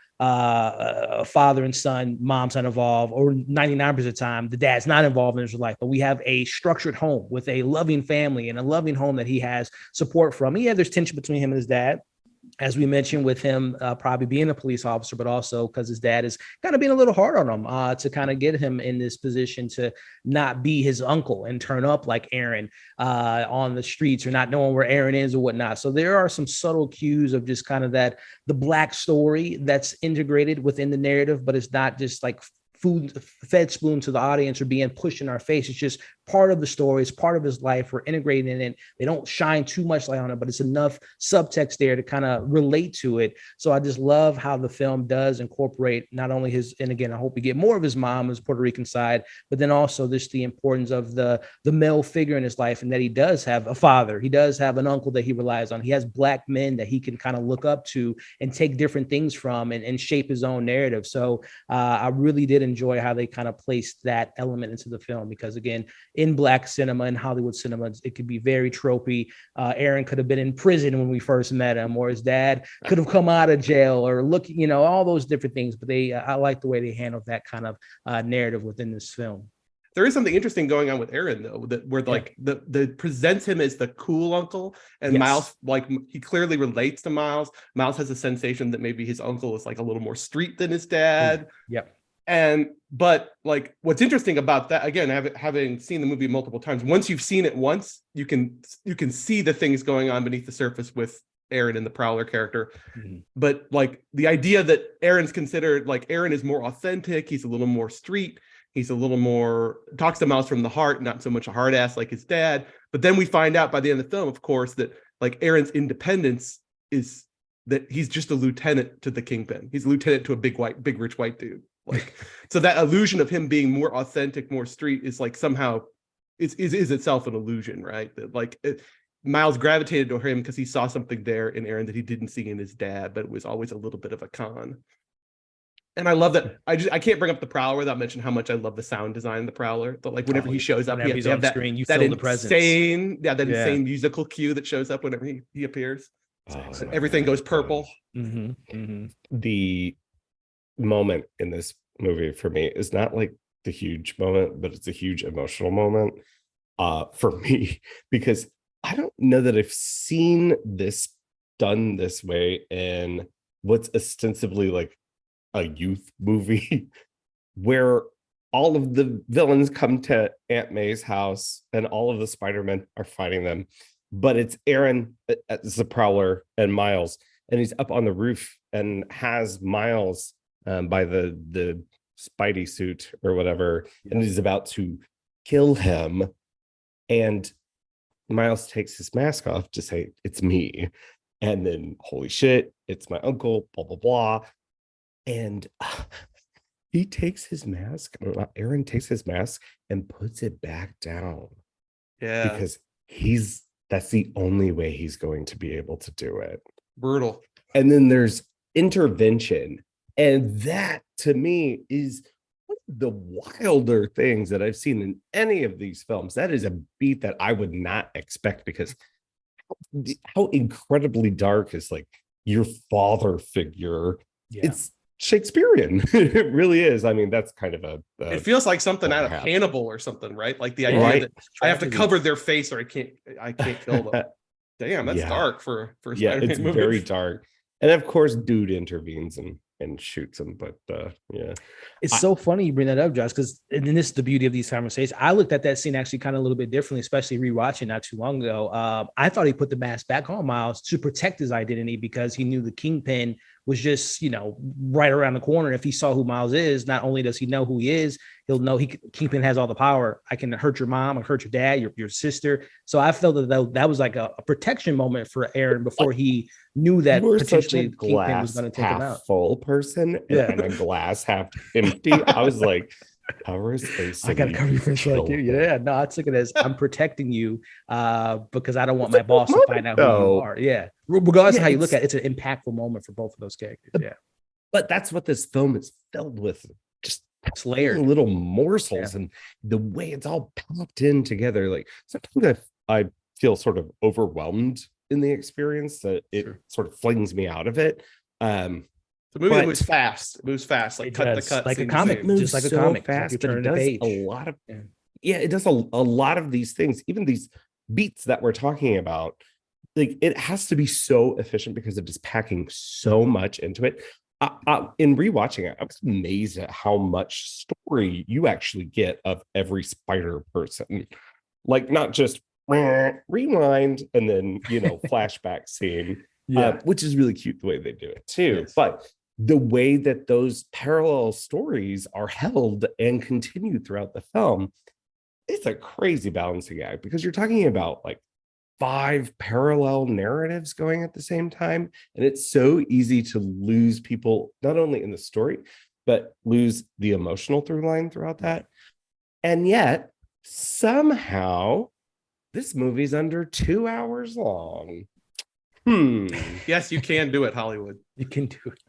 father and son, mom's not involved, or 99% of the time the dad's not involved in his life, but we have a structured home with a loving family and a loving home that he has support from. There's tension between him and his dad, as we mentioned, with him probably being a police officer, but also because his dad is kind of being a little hard on him to kind of get him in this position to not be his uncle and turn up like Aaron on the streets, or not knowing where Aaron is or whatnot. So there are some subtle cues of just kind of the Black story that's integrated within the narrative, but it's not just like fed spoon to the audience or being pushed in our face. It's just part of the story. It's part of his life. We're integrating it. They don't shine too much light on it, but it's enough subtext there to kind of relate to it. So I just love how the film does incorporate not only his, and again, I hope we get more of his mom, his Puerto Rican side, but then also just the importance of the male figure in his life, and that he does have a father. He does have an uncle that he relies on. He has Black men that he can kind of look up to and take different things from and shape his own narrative. So I really did enjoy how they kind of placed that element into the film, because again, in Black cinema and Hollywood cinema, it could be very tropey. Aaron could have been in prison when we first met him, or his dad could have come out of jail, or all those different things. But I like the way they handled that kind of narrative within this film. There is something interesting going on with Aaron, though, where like the presents him as the cool uncle, and Miles, like, he clearly relates to Miles. Miles has a sensation that maybe his uncle is like a little more street than his dad. Yep. But like, what's interesting about that, again, having seen the movie multiple times, once you've seen it once, you can see the things going on beneath the surface with Aaron and the Prowler character. Mm-hmm. But like the idea that Aaron's considered, like, Aaron is more authentic, he's a little more street, he's a little more, talks to Miles from the heart, not so much a hard ass like his dad. But then we find out by the end of the film, of course, that like Aaron's independence is that he's just a lieutenant to the Kingpin. He's a lieutenant to a big rich white dude. Like, so that illusion of him being more authentic, more street is like somehow is itself an illusion, right? That like Miles gravitated to him because he saw something there in Aaron that he didn't see in his dad, but it was always a little bit of a con. And I love that. I can't bring up the Prowler without mentioning how much I love the sound design of the Prowler. But like whenever he shows up, he's on that screen, you that feel the presence. Insane musical cue that shows up whenever he appears. So everything goes purple. Mm-hmm. Mm-hmm. The moment in this movie for me is not like the huge moment, but it's a huge emotional moment for me, because I don't know that I've seen this done this way in what's ostensibly like a youth movie where all of the villains come to Aunt May's house and all of the Spider-Men are fighting them, but it's Aaron as the Prowler and Miles, and he's up on the roof and has Miles by the Spidey suit or whatever, and he's about to kill him, and Miles takes his mask off to say, "It's me," and then holy shit, it's my uncle, blah blah blah. And he takes his mask, Aaron takes his mask and puts it back down. Yeah. Because that's the only way he's going to be able to do it. Brutal. And then there's intervention. And that to me is one of the wilder things that I've seen in any of these films. That is a beat that I would not expect, because how incredibly dark is like your father figure. Yeah. Shakespearean. It really is. I mean, that's kind of a it feels like something out of perhaps. Hannibal or something, right? Like the idea Right. that I have to cover their face or I can't kill them. Damn, that's Yeah. dark for a Yeah, Spider-Man it's movie. very dark. And of course, dude intervenes and shoots him. But yeah. It's so funny you bring that up, Josh, because and this is the beauty of these conversations. I looked at that scene actually kind of a little bit differently, especially rewatching not too long ago. I thought he put the mask back on Miles to protect his identity because he knew the Kingpin was just, right around the corner. If he saw who Miles is, not only does he know who he is, he'll know Kingpin has all the power. I can hurt your mom, I hurt your dad, your sister. So I felt that was like a protection moment for Aaron before he knew that potentially Kingpin was going to take him out. Full person and a glass half empty. I was like, cover his face. I gotta cover your face like you. Yeah, no, I took it as I'm protecting you because I don't want my boss to find out who you are. Yeah, regardless of how you look at it, it's an impactful moment for both of those characters. Yeah, but that's what this film is filled with. Just it's layered little morsels, and the way it's all packed in together. Like sometimes I feel sort of overwhelmed in the experience that it sort of flings me out of it. The movie moves fast. It moves fast, like cut the cut, like a comic, just like a comic. Fast, like but it does a lot of it does a lot of these things. Even these beats that we're talking about, like it has to be so efficient because it is packing so much into it. In rewatching it, I was amazed at how much story you actually get of every spider person. Like not just rewind and then flashback scene, which is really cute the way they do it too. Yes. But the way that those parallel stories are held and continued throughout the film, it's a crazy balancing act because you're talking about like 5 parallel narratives going at the same time. And it's so easy to lose people, not only in the story, but lose the emotional through line throughout that. And yet, somehow, this movie's under 2 hours long. Yes, you can do it, Hollywood. You can do it.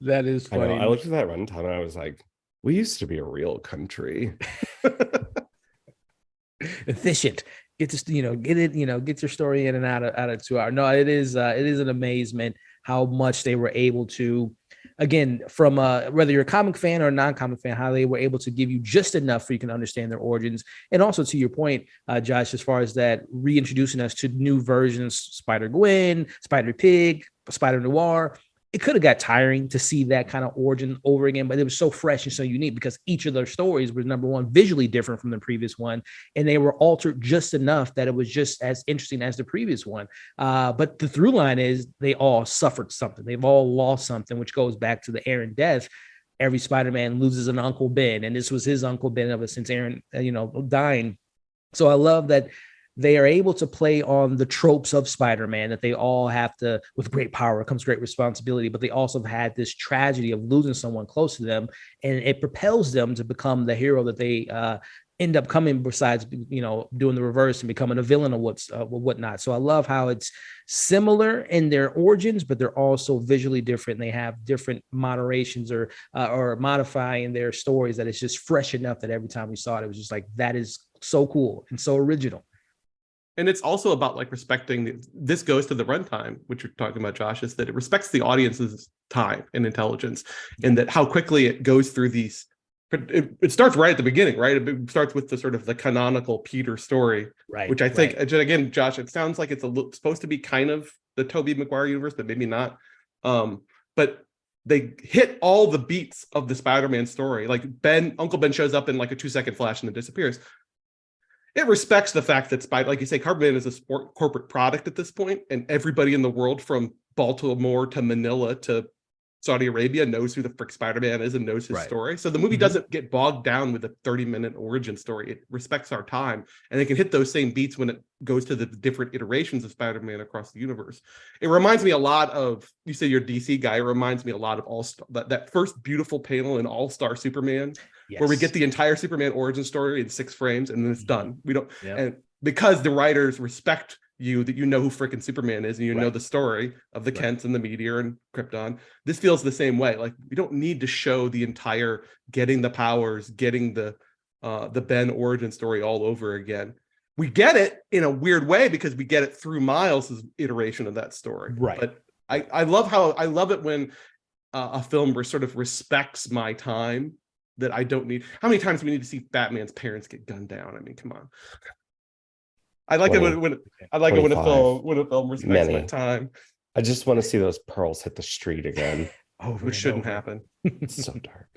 That is funny. I looked at that runtime and I was like, we used to be a real country. Efficient. Get your story in and out of 2 hours. No, it is an amazement how much they were able to, again, from whether you're a comic fan or a non-comic fan, how they were able to give you just enough so you can understand their origins. And also to your point, Josh, as far as that reintroducing us to new versions, Spider-Gwen, Spider-Pig, Spider-Noir, it could have got tiring to see that kind of origin over again, but it was so fresh and so unique because each of their stories was, number one, visually different from the previous one, and they were altered just enough that it was just as interesting as the previous one. But the through line is they all suffered something. They've all lost something, which goes back to the Aaron death. Every Spider-Man loses an Uncle Ben, and this was his Uncle Ben ever since Aaron, dying. So I love that they are able to play on the tropes of Spider-Man, that they all have to, with great power comes great responsibility, but they also have had this tragedy of losing someone close to them, and it propels them to become the hero that they end up coming, besides, doing the reverse and becoming a villain or whatnot. So I love how it's similar in their origins, but they're also visually different. And they have different moderations or modifying their stories that it's just fresh enough that every time we saw it, it was just like, that is so cool and so original. And it's also about like respecting this goes to the runtime, which you're talking about, Josh, is that it respects the audience's time and intelligence, and that how quickly it goes through these. It starts right at the beginning, right? It starts with the sort of the canonical Peter story, right? Which I think, again, Josh, it sounds like it's supposed to be kind of the Tobey Maguire universe, but maybe not. But they hit all the beats of the Spider-Man story. Like Uncle Ben shows up in like a 2-second flash and then disappears. It respects the fact that like you say, Spider-Man is a corporate product at this point, and everybody in the world from Baltimore to Manila to Saudi Arabia knows who the frick Spider-Man is and knows his story. So the movie doesn't get bogged down with a 30-minute origin story. It respects our time, and it can hit those same beats when it goes to the different iterations of Spider-Man across the universe. It reminds me a lot of, you say you're a DC guy, it reminds me a lot of All-Star, that first beautiful panel in All-Star Superman, where we get the entire Superman origin story in 6 frames and then it's done. We don't, and because the writers respect you, that you know who frickin' Superman is, and you know the story of the Kents and the Meteor and Krypton. This feels the same way. Like, we don't need to show the entire getting the powers, getting the Ben origin story all over again. We get it in a weird way because we get it through Miles's iteration of that story. Right. But I love it when a film where sort of respects my time that I don't need. How many times do we need to see Batman's parents get gunned down? I mean, come on. I like 20, it when I like it when a 25, film respects my many. time, I just want to see those pearls hit the street again. which shouldn't happen. It's so dark.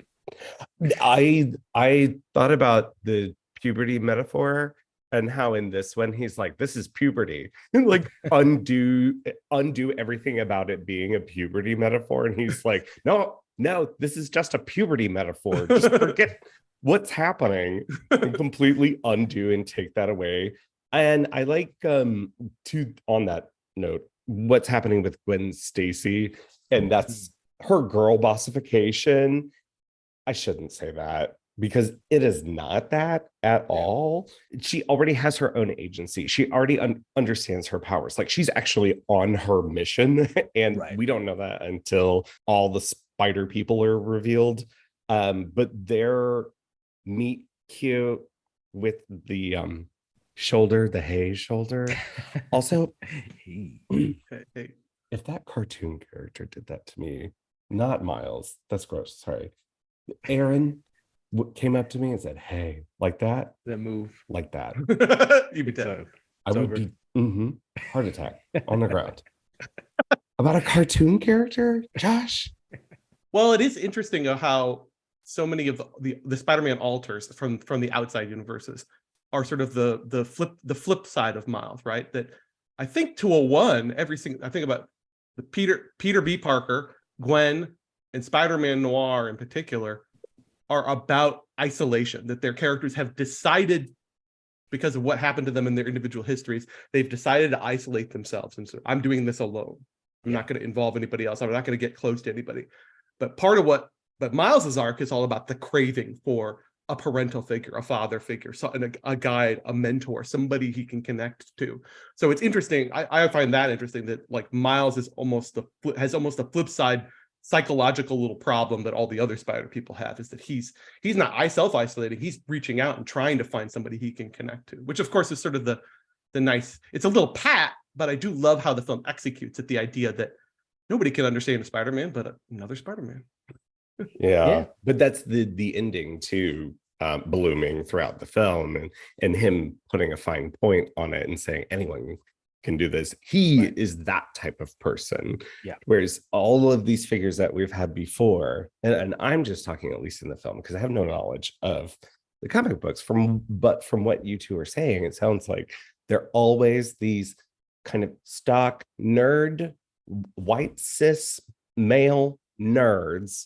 I thought about the puberty metaphor and how in this one he's like, this is puberty. Like undo everything about it being a puberty metaphor. And he's like, no, this is just a puberty metaphor. Just forget what's happening and completely undo and take that away. And I like on that note, what's happening with Gwen Stacy, and that's her girl bossification. I shouldn't say that because it is not that at all. She already has her own agency. She already understands her powers. Like she's actually on her mission, and we don't know that until all the spider people are revealed. But their meet cute with the shoulder, the hay shoulder. Also, if that cartoon character did that to me, not Miles, that's gross. Sorry. Aaron came up to me and said, hey, like that? That move. Like that. You'd be dead. I would be heart attack on the ground. About a cartoon character, Josh? Well, it is interesting how so many of the Spider-Man alters from the outside universes are sort of the flip side of Miles, right? That I think 201, I think about the Peter B. Parker, Gwen, and Spider-Man Noir in particular are about isolation, that their characters have decided, because of what happened to them in their individual histories, they've decided to isolate themselves. And so I'm doing this alone. I'm not going to involve anybody else. I'm not going to get close to anybody. But part of but Miles's arc is all about the craving for a parental figure, a father figure, a guide, a mentor, somebody he can connect to. So it's interesting. I find that interesting that like Miles is has almost a flip side psychological little problem that all the other spider people have, is that he's not self-isolating. He's reaching out and trying to find somebody he can connect to, which of course is sort of the nice, it's a little pat, but I do love how the film executes it, the idea that nobody can understand a Spider-Man but another Spider-Man. Yeah, but that's the ending too, blooming throughout the film, and him putting a fine point on it and saying anyone can do this. He is that type of person. Yeah. Whereas all of these figures that we've had before, and I'm just talking at least in the film because I have no knowledge of the comic books, but from what you two are saying, it sounds like they're always these kind of stock nerd, white cis male nerds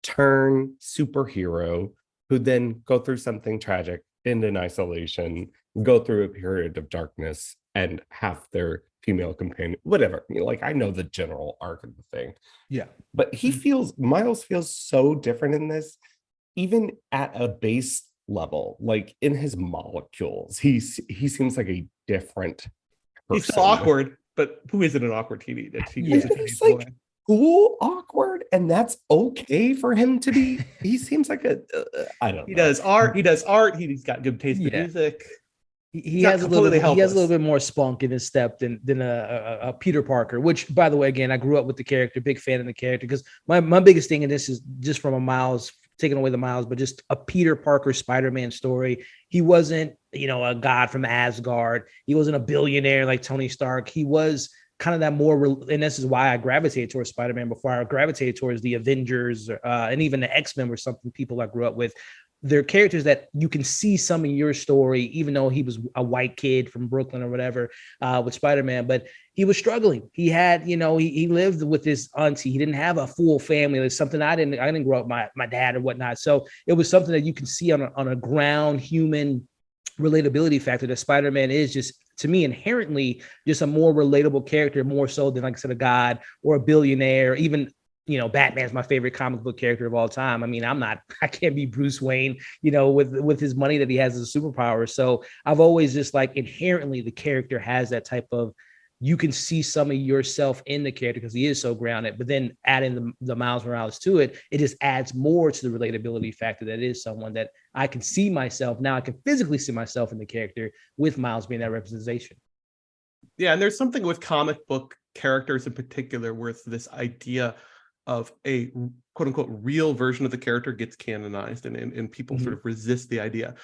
turn superhero who then go through something tragic, end in isolation, go through a period of darkness, and have their female companion, whatever. Like I know the general arc of the thing. Yeah. But Miles feels so different in this, even at a base level, like in his molecules. He seems like a different person. He's still awkward, but who isn't an awkward teenager? He's like cool, awkward, and that's okay for him to be. He seems like I don't know. He does art. He's got good taste in music. He has a little bit more spunk in his step than a Peter Parker, which, by the way, again, I grew up with the character, big fan of the character, because my biggest thing in this is just from a Miles, taking away the Miles, but just a Peter Parker Spider-Man story. He wasn't, a god from Asgard. He wasn't a billionaire like Tony Stark. He was kind of that more, and this is why I gravitated towards Spider-Man before I gravitated towards the Avengers, and even the X-Men were something people I grew up with. They're characters that you can see some in your story, even though he was a white kid from Brooklyn or whatever, with Spider-Man, but he was struggling. He had, he lived with his auntie. He didn't have a full family. It's something I didn't grow up with my dad or whatnot. So it was something that you can see on a ground human relatability factor, that Spider-Man is just, to me, inherently just a more relatable character, more so than, like I said, a god or a billionaire. Even Batman's my favorite comic book character of all time. I mean, I can't be Bruce Wayne, with his money that he has as a superpower. So I've always just like inherently the character has that type of, you can see some of yourself in the character because he is so grounded, but then adding the Miles Morales to it, it just adds more to the relatability factor that is someone that I can see myself. Now I can physically see myself in the character, with Miles being that representation. Yeah. And there's something with comic book characters in particular where it's this idea of a quote unquote real version of the character gets canonized and people sort of resist the idea.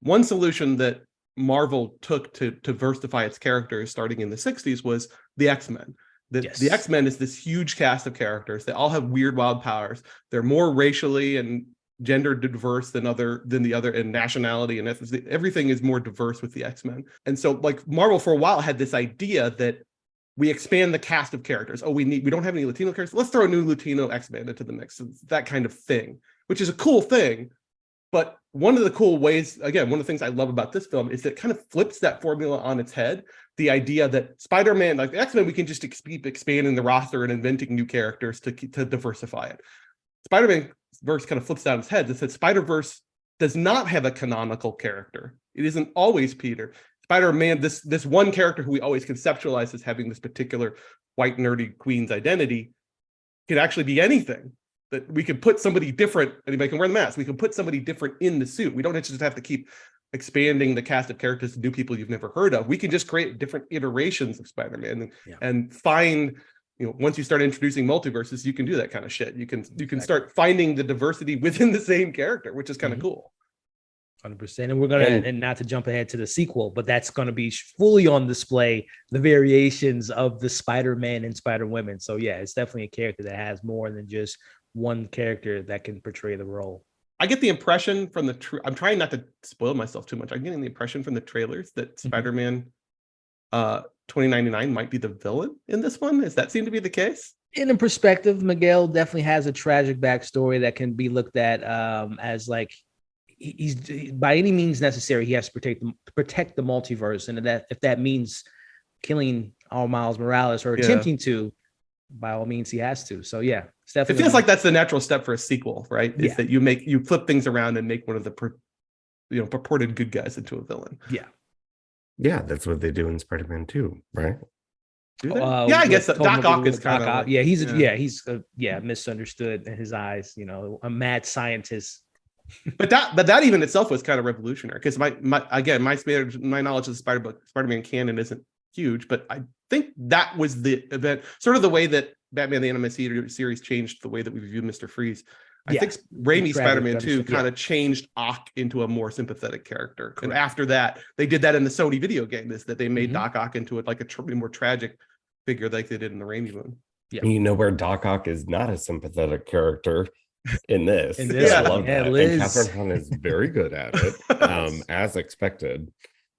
One solution that Marvel took to diversify its characters starting in the 60s was the X-Men. The X-Men is this huge cast of characters. They all have weird, wild powers. They're more racially and gender diverse than the other, and nationality and ethnicity. Everything is more diverse with the X-Men. And so like Marvel for a while had this idea that we expand the cast of characters. Oh, we don't have any Latino characters. Let's throw a new Latino X-Men into the mix. It's that kind of thing, which is a cool thing. But one of the cool ways, again, one of the things I love about this film is that it kind of flips that formula on its head. The idea that Spider-Man, like the X-Men, we can just keep expanding the roster and inventing new characters to diversify it. Spider-Man verse kind of flips that on its head. It says Spider-Verse does not have a canonical character. It isn't always Peter. Spider-Man, this one character who we always conceptualize as having this particular white nerdy queen's identity, could actually be anything. That we can put somebody different, anybody can wear the mask. We can put somebody different in the suit. We don't just have to keep expanding the cast of characters to new people you've never heard of. We can just create different iterations of Spider-Man and find, once you start introducing multiverses, you can do that kind of shit. You can start finding the diversity within the same character, which is kind of cool. 100%. And we're going to, and not to jump ahead to the sequel, but that's going to be fully on display, the variations of the Spider-Man and Spider-Women. So yeah, it's definitely a character that has more than just one character that can portray the role. I get the impression from I'm trying not to spoil myself too much. I'm getting the impression from the trailers that Spider-Man 2099 might be the villain in this one. Does that seem to be the case? In a perspective, Miguel definitely has a tragic backstory that can be looked at as like, he's by any means necessary. He has to protect the multiverse, and that if that means killing all Miles Morales or attempting to, by all means, he has to. So yeah, it's definitely. It feels like that's the natural step for a sequel, right? Is that you flip things around and make one of the purported good guys into a villain. Yeah, that's what they do in Spider-Man 2, right? Do they? I guess Doc Ock is kind of he's misunderstood in his eyes. A mad scientist. But that even itself was kind of revolutionary, because my knowledge of the Spider-Man canon isn't huge, but I think that was the event, sort of the way that Batman the Animated Series changed the way that we view Mr. Freeze. I think Raimi's Spider-Man 2 kind of changed Ock into a more sympathetic character. Correct. And after that, they did that in the Sony video game, is that they made Doc Ock into like a more tragic figure like they did in the Raimi one. Yeah. You know where Doc Ock is not a sympathetic character? In this. I love that. And Catherine Hahn is very good at it, as expected.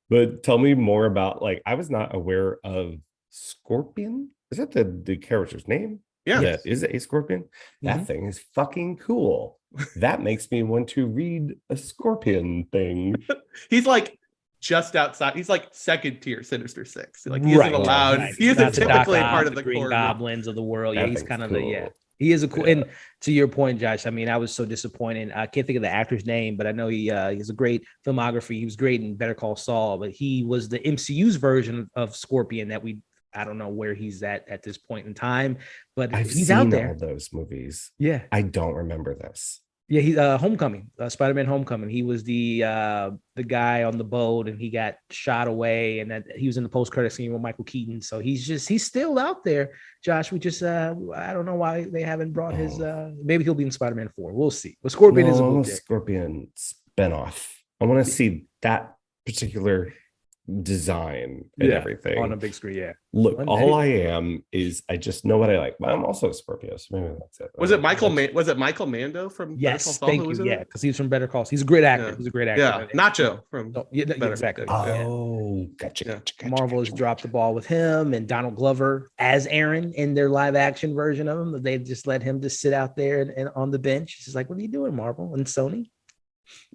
But tell me more about, like, I was not aware of Scorpion. Is that the character's name? Yeah. Is it a Scorpion? That thing is fucking cool. That makes me want to read a Scorpion thing. He's like just outside. He's like second tier Sinister Six. Like he isn't allowed. Right. He isn't typically part of the Green Goblins of the world. Yeah, he's kind of He is a cool, and to your point, Josh, I mean, I was so disappointed. I can't think of the actor's name, but I know he has a great filmography. He was great in Better Call Saul, but he was the MCU's version of Scorpion that I don't know where he's at this point in time, but he's out there. All those movies. Yeah. I don't remember this. Yeah, he's Homecoming, Spider-Man Homecoming. He was the guy on the boat, and he got shot away, and that he was in the post-credit scene with Michael Keaton. So he's still out there, Josh. We just I don't know why they haven't brought his maybe he'll be in Spider-Man 4. We'll see. But Scorpion is a Scorpion spinoff. I want to see that particular design and everything on a big screen. Yeah. Look, all I am is I just know what I like. But I'm also a Scorpio, so maybe that's it. Was it Michael Mando from Yes, thank you. Yeah, because he's from Better Call Saul. He's a great actor. He's a great actor. Yeah, Nacho from exactly. Oh, gotcha. Marvel has dropped the ball with him and Donald Glover as Aaron in their live action version of him. They just let him just sit out there and on the bench. It's just like, what are you doing, Marvel and Sony?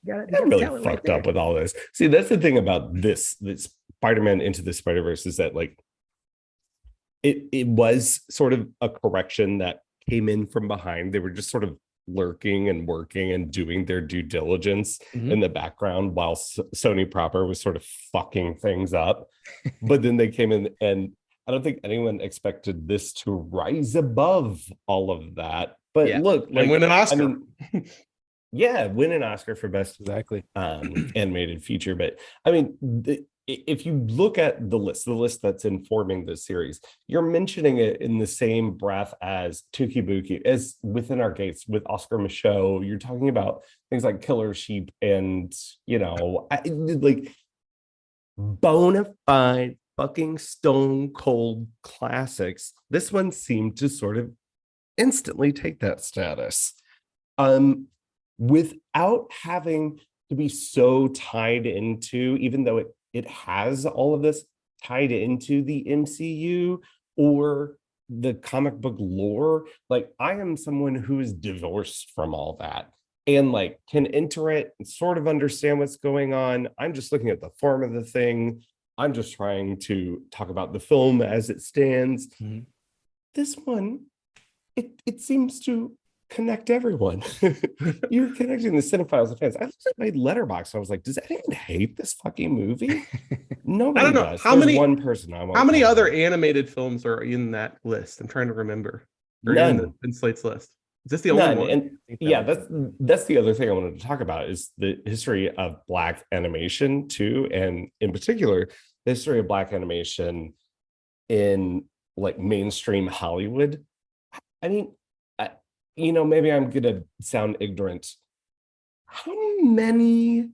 I'm really fucked up with all this. See, that's the thing about this Spider-Man Into the Spider-Verse is that, like, it was sort of a correction that came in from behind. They were just sort of lurking and working and doing their due diligence in the background while Sony proper was sort of fucking things up. But then they came in, and I don't think anyone expected this to rise above all of that. But look, and win an Oscar. I mean, win an Oscar for best animated feature. But I mean, if you look at the list that's informing this series, you're mentioning it in the same breath as Tukibuki, as Within Our Gates with Oscar Michaud. You're talking about things like Killer Sheep and, like bona fide fucking stone cold classics. This one seemed to sort of instantly take that status, without having to be so tied into, even though it has all of this tied into the MCU or the comic book lore. Like, I am someone who is divorced from all that and like can enter it and sort of understand what's going on. I'm just looking at the form of the thing. I'm just trying to talk about the film as it stands. Mm-hmm. This one, it seems to connect everyone. You're connecting the cinephiles and fans. I looked at my letterbox. I was like, does anyone hate this fucking movie? Nobody I don't know. does. How many one person I want. How many other animated films are in that list? I'm trying to remember. Or None. In Slate's list. Is this the only one? And yeah, that's the other thing I wanted to talk about is the history of Black animation too, and in particular, the history of Black animation in like mainstream Hollywood. I mean, maybe I'm gonna sound ignorant. How many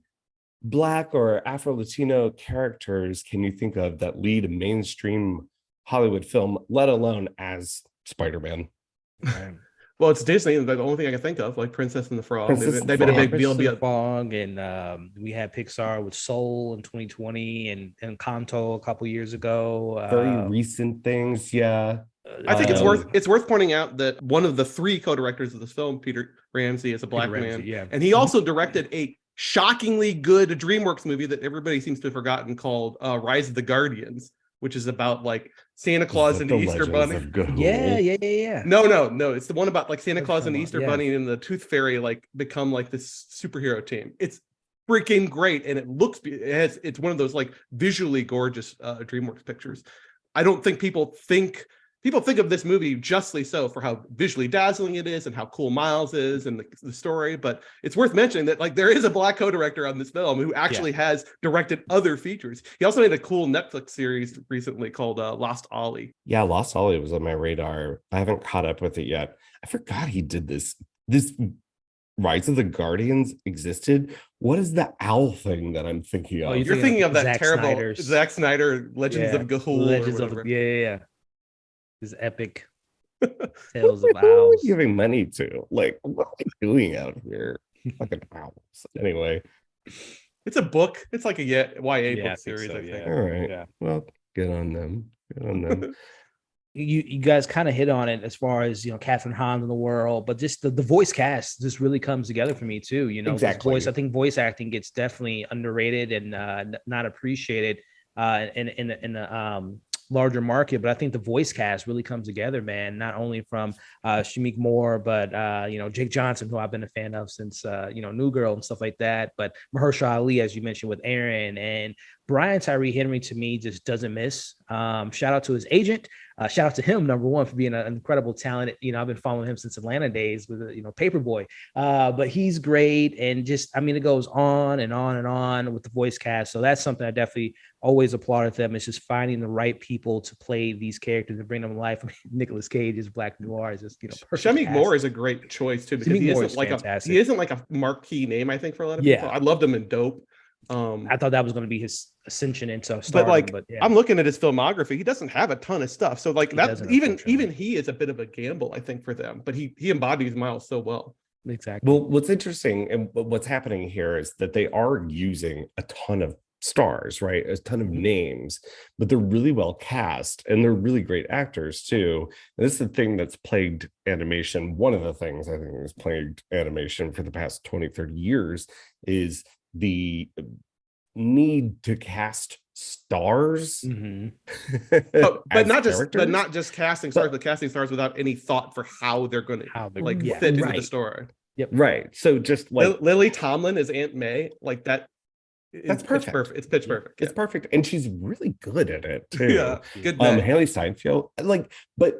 Black or Afro-Latino characters can you think of that lead a mainstream Hollywood film, let alone as Spider-Man? Right. Well, it's Disney. The only thing I can think of, like Princess and the Frog. They've been a big deal. Frog, and we had Pixar with Soul in 2020, and Kanto a couple years ago. Very recent things, yeah. I think it's worth pointing out that one of the 3 co-directors of this film, Peter Ramsey, is a Black man, yeah. And he also directed a shockingly good DreamWorks movie that everybody seems to have forgotten called Rise of the Guardians, which is about like Santa Claus and the Easter Bunny. Yeah. No. It's the one about like Santa Claus and the Easter Bunny and the Tooth Fairy like become like this superhero team. It's freaking great, and it's one of those like visually gorgeous DreamWorks pictures. I don't think people think of this movie justly so for how visually dazzling it is and how cool Miles is and the story, but it's worth mentioning that like there is a Black co-director on this film who actually has directed other features. He also made a cool Netflix series recently called Lost Ollie. Yeah, Lost Ollie was on my radar. I haven't caught up with it yet. I forgot he did this. This Rise of the Guardians existed. What is the owl thing that I'm thinking of? You're thinking of that Zack terrible Zack Snyder Legends of Ga'Hoole. Legends of His epic tales of owls. Giving money to, like, what are we doing out here? Fucking owls. Anyway, it's a book. It's like a YA book series. I think. All right. Yeah. Well, good on them. You guys kind of hit on it as far as Catherine Hahn in the world, but just the voice cast just really comes together for me too. Exactly. I think voice acting gets definitely underrated and not appreciated in the larger market, but I think the voice cast really comes together, man. Not only from Shamik Moore, but Jake Johnson, who I've been a fan of since New Girl and stuff like that. But Mahershala Ali, as you mentioned, with Aaron, and Brian Tyree Henry, to me, just doesn't miss. Shout out to his agent. Shout out to him, number one, for being an incredible talent. I've been following him since Atlanta days with Paperboy. But he's great, and just it goes on and on and on with the voice cast. So that's something I definitely always applauded them. It's just finding the right people to play these characters and bring them to life. Nicolas Cage's Black Noir is just Shamik Moore is a great choice too, because he isn't like a marquee name, I think, for a lot of people. I loved him in Dope. I thought that was going to be his ascension into stardom, but I'm looking at his filmography. He doesn't have a ton of stuff, so like that even he is a bit of a gamble, I think, for them. But he embodies Miles so well. Exactly. Well, what's interesting and what's happening here is that they are using a ton of stars, right? A ton of names, but they're really well cast and they're really great actors too. And this is the thing that's plagued animation. One of the things I think has plagued animation for the past 20-30 years is the need to cast stars, but not just casting stars, but casting stars without any thought for how they're going to fit into the story. Right. So just like Lily Tomlin as Aunt May, like that. That's perfect. It's pitch perfect. It's perfect, and she's really good at it too. Yeah, good. Haley Steinfeld, but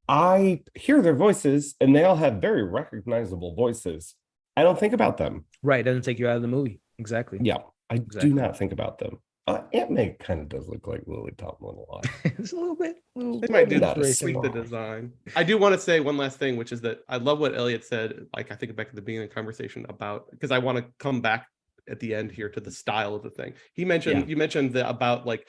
I hear their voices, and they all have very recognizable voices. I don't think about them. Right, it doesn't take you out of the movie. Exactly. Yeah, I do not think about them. Aunt May kind of does look like Lily Tomlin a lot. It's a little bit. They might do Not a tweak the small. design. I do want to say one last thing, which is that I love what Elliott said. Like I think back at the beginning of the conversation about, because I want to come back at the end here to the style of the thing. He mentioned, you mentioned about like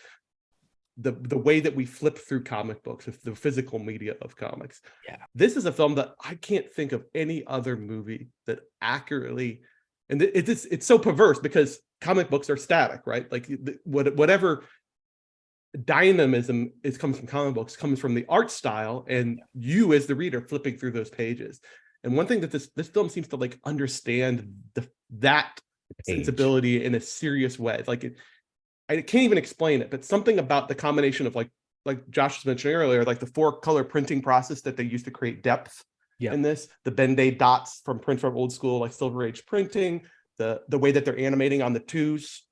the way that we flip through comic books, the physical media of comics. Yeah. This is a film that I can't think of any other movie that accurately, and it's so perverse because comic books are static, right? Like whatever dynamism comes from comic books comes from the art style and you as the reader flipping through those pages. And one thing that this film seems to like understand that sensibility in a serious way. Like I can't even explain it, but something about the combination of like Josh was mentioning earlier, like the 4-color printing process that they used to create depth in this, the Ben-Day dots from print from old school, like Silver Age printing, the way that they're animating on the twos,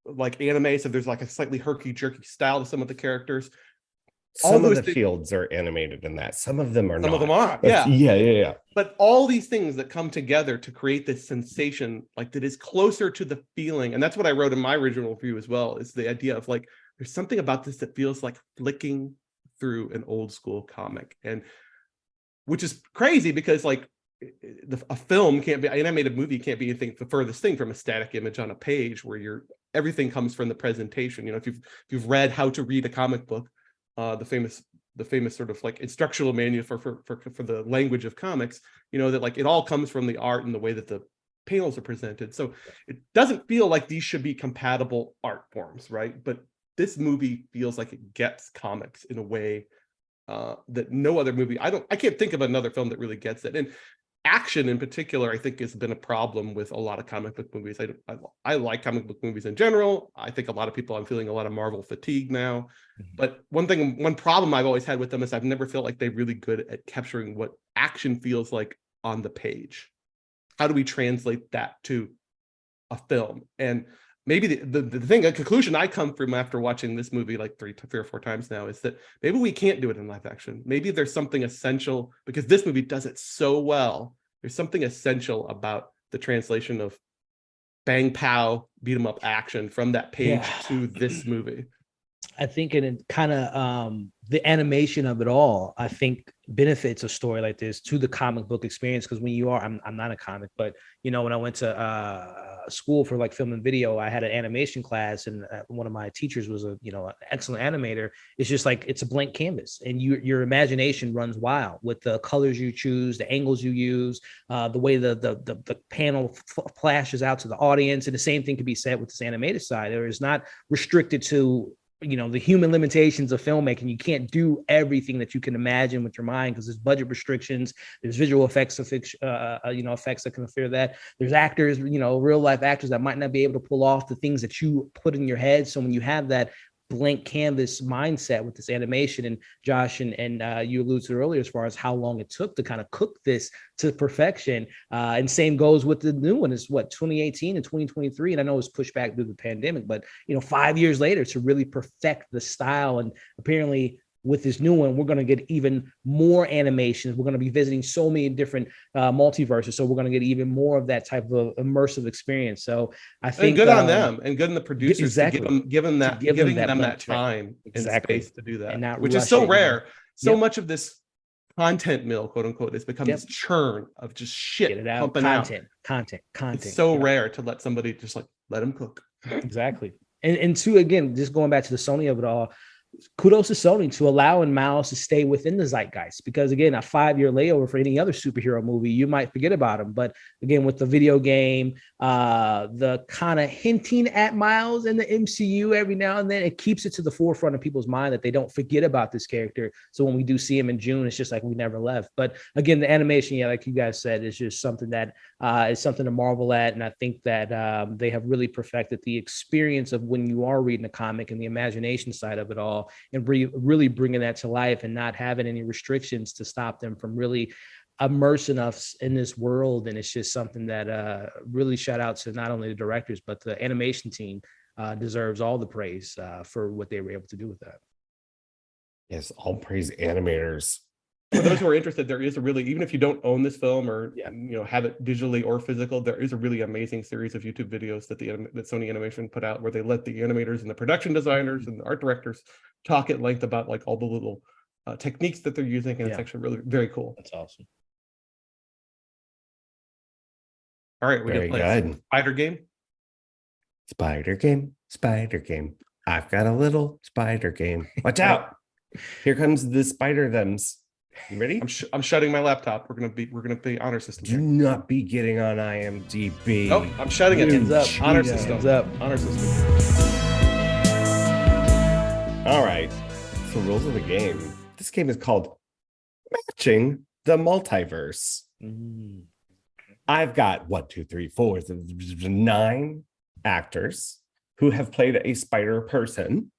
like anime. So there's like a slightly herky-jerky style to some of the characters. Some of the fields are animated in that. Some of them are not. Some of them are, yeah. But all these things that come together to create this sensation, like that is closer to the feeling. And that's what I wrote in my original review as well, is the idea of like, there's something about this that feels like flicking through an old school comic. And which is crazy because like a film can't be, an animated movie can't be anything, the furthest thing from a static image on a page where everything comes from the presentation. You know, if you've read How to Read a Comic Book, the famous sort of like instructional manual for the language of comics, you know, that like it all comes from the art and the way that the panels are presented. So it doesn't feel like these should be compatible art forms, right? But this movie feels like it gets comics in a way that no other movie, I can't think of another film that really gets it. And action in particular, I think, has been a problem with a lot of comic book movies. I like comic book movies in general. I think a lot of people, I'm feeling a lot of Marvel fatigue now. But one problem I've always had with them is I've never felt like they're really good at capturing what action feels like on the page. How do we translate that to a film? And maybe the conclusion I come from after watching this movie like three or four times now is that maybe we can't do it in live action. Maybe there's something essential, because this movie does it so well. There's something essential about the translation of bang pow beat 'em up action from that page to this movie. I think it kind of the animation of it all, I think, benefits a story like this to the comic book experience. Because when you are, I'm not a comic, but you know, when I went to school for like film and video, I had an animation class, and one of my teachers was an excellent animator. It's just like it's a blank canvas, and your imagination runs wild with the colors you choose, the angles you use, the way the panel flashes out to the audience. And the same thing can be said with this animated side. It is not restricted to the human limitations of filmmaking. You can't do everything that you can imagine with your mind because there's budget restrictions, there's visual effects effects that can interfere that. There's actors, real life actors that might not be able to pull off the things that you put in your head. So when you have that blank canvas mindset with this animation, and Josh and you alluded to earlier as far as how long it took to kind of cook this to perfection, and same goes with the new one. It's 2018 and 2023, and I know it's pushed back due to the pandemic, but 5 years later to really perfect the style. And apparently with this new one, we're going to get even more animations. We're going to be visiting so many different multiverses. So we're going to get even more of that type of immersive experience. So I think and good on them, and good on the producers exactly. to giving them that time and space to do that, and not which is so rare. So Yep. much of this content mill, quote unquote, has become this churn of just shit Get it out. pumping Content. It's so rare to let somebody just like let them cook. Exactly. And two, again, just going back to the Sony of it all, kudos to Sony to allowing Miles to stay within the zeitgeist, because again, a 5-year layover for any other superhero movie, you might forget about him. But again, with the video game, the kind of hinting at Miles in the MCU every now and then, it keeps it to the forefront of people's mind that they don't forget about this character. So when we do see him in June, it's just like we never left. But again, the animation, like you guys said, is just something that is something to marvel at. And I think that they have really perfected the experience of when you are reading a comic and the imagination side of it all, and really bringing that to life and not having any restrictions to stop them from really immersing us in this world. And it's just something that really shout out to not only the directors, but the animation team deserves all the praise for what they were able to do with that. Yes, all praise animators. for those who are interested, there is a really, even if you don't own this film or Yeah. have it digitally or physical, there is a really amazing series of YouTube videos that that Sony Animation put out where they let the animators and the production designers and the art directors talk at length about like all the little techniques that they're using, and it's Yeah. actually really very cool. That's awesome. All right, we're Very gonna play good. Spider Game. Spider game, spider game. I've got a little spider game. Watch out. Here comes the spider thems. You ready? I'm shutting my laptop. We're gonna be honor system Do here. not be getting on IMDb. Nope, I'm shutting it. Hands up. Honor Cheeto. system. Hands up. Honor system. All right. So rules of the game. This game is called Matching the Multiverse. Mm. I've got 9 actors who have played a spider person,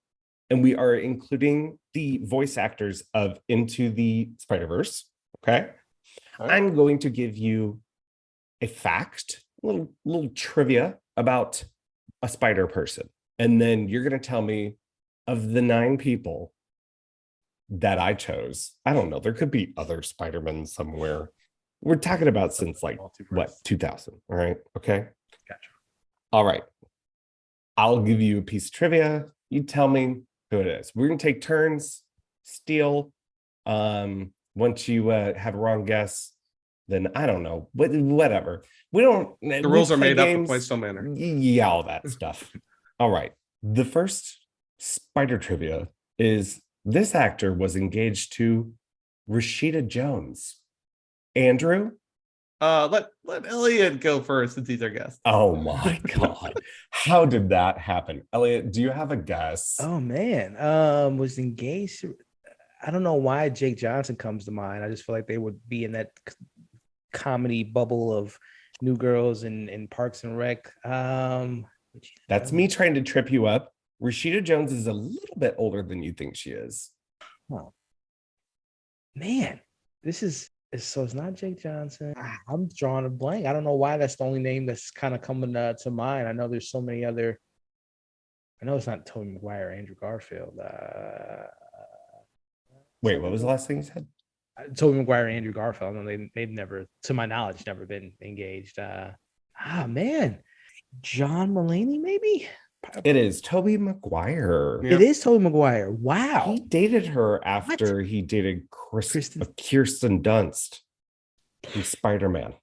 and we are including the voice actors of Into the Spider-Verse. Okay. I'm going to give you a fact, a little trivia about a spider person. And then you're going to tell me, of the 9 people that I chose, I don't know, there could be other Spider-Men somewhere. We're talking about since like, what, 2000? All right. Okay. Gotcha. All right. I'll give you a piece of trivia. You tell me who it is. We're going to take turns, steal. Once you have a wrong guess, then I don't know, whatever. We don't. The rules are made up in quite some manner. Yeah, all that stuff. All right. The first spider trivia is this actor was engaged to Rashida Jones. Andrew? Let Elliott go first since he's our guest. Oh my God. How did that happen? Elliott, do you have a guess? Oh man, was engaged. I don't know why Jake Johnson comes to mind. I just feel like they would be in that comedy bubble of New Girls and Parks and Rec. That's me trying to trip you up. Rashida Jones is a little bit older than you think she is. Oh man, this is so it's not Jake Johnson. I'm drawing a blank. I don't know why that's the only name that's kind of coming to mind. I know there's so many other. I know it's not Tobey Maguire, Andrew Garfield. Wait, what was the last thing you said? Tobey Maguire, Andrew Garfield. I know they've never, to my knowledge, never been engaged. Man, John Mulaney, maybe. It is Tobey Maguire. Yeah. It is Tobey Maguire. Wow. He dated her after he dated Kirsten Dunst in Spider-Man.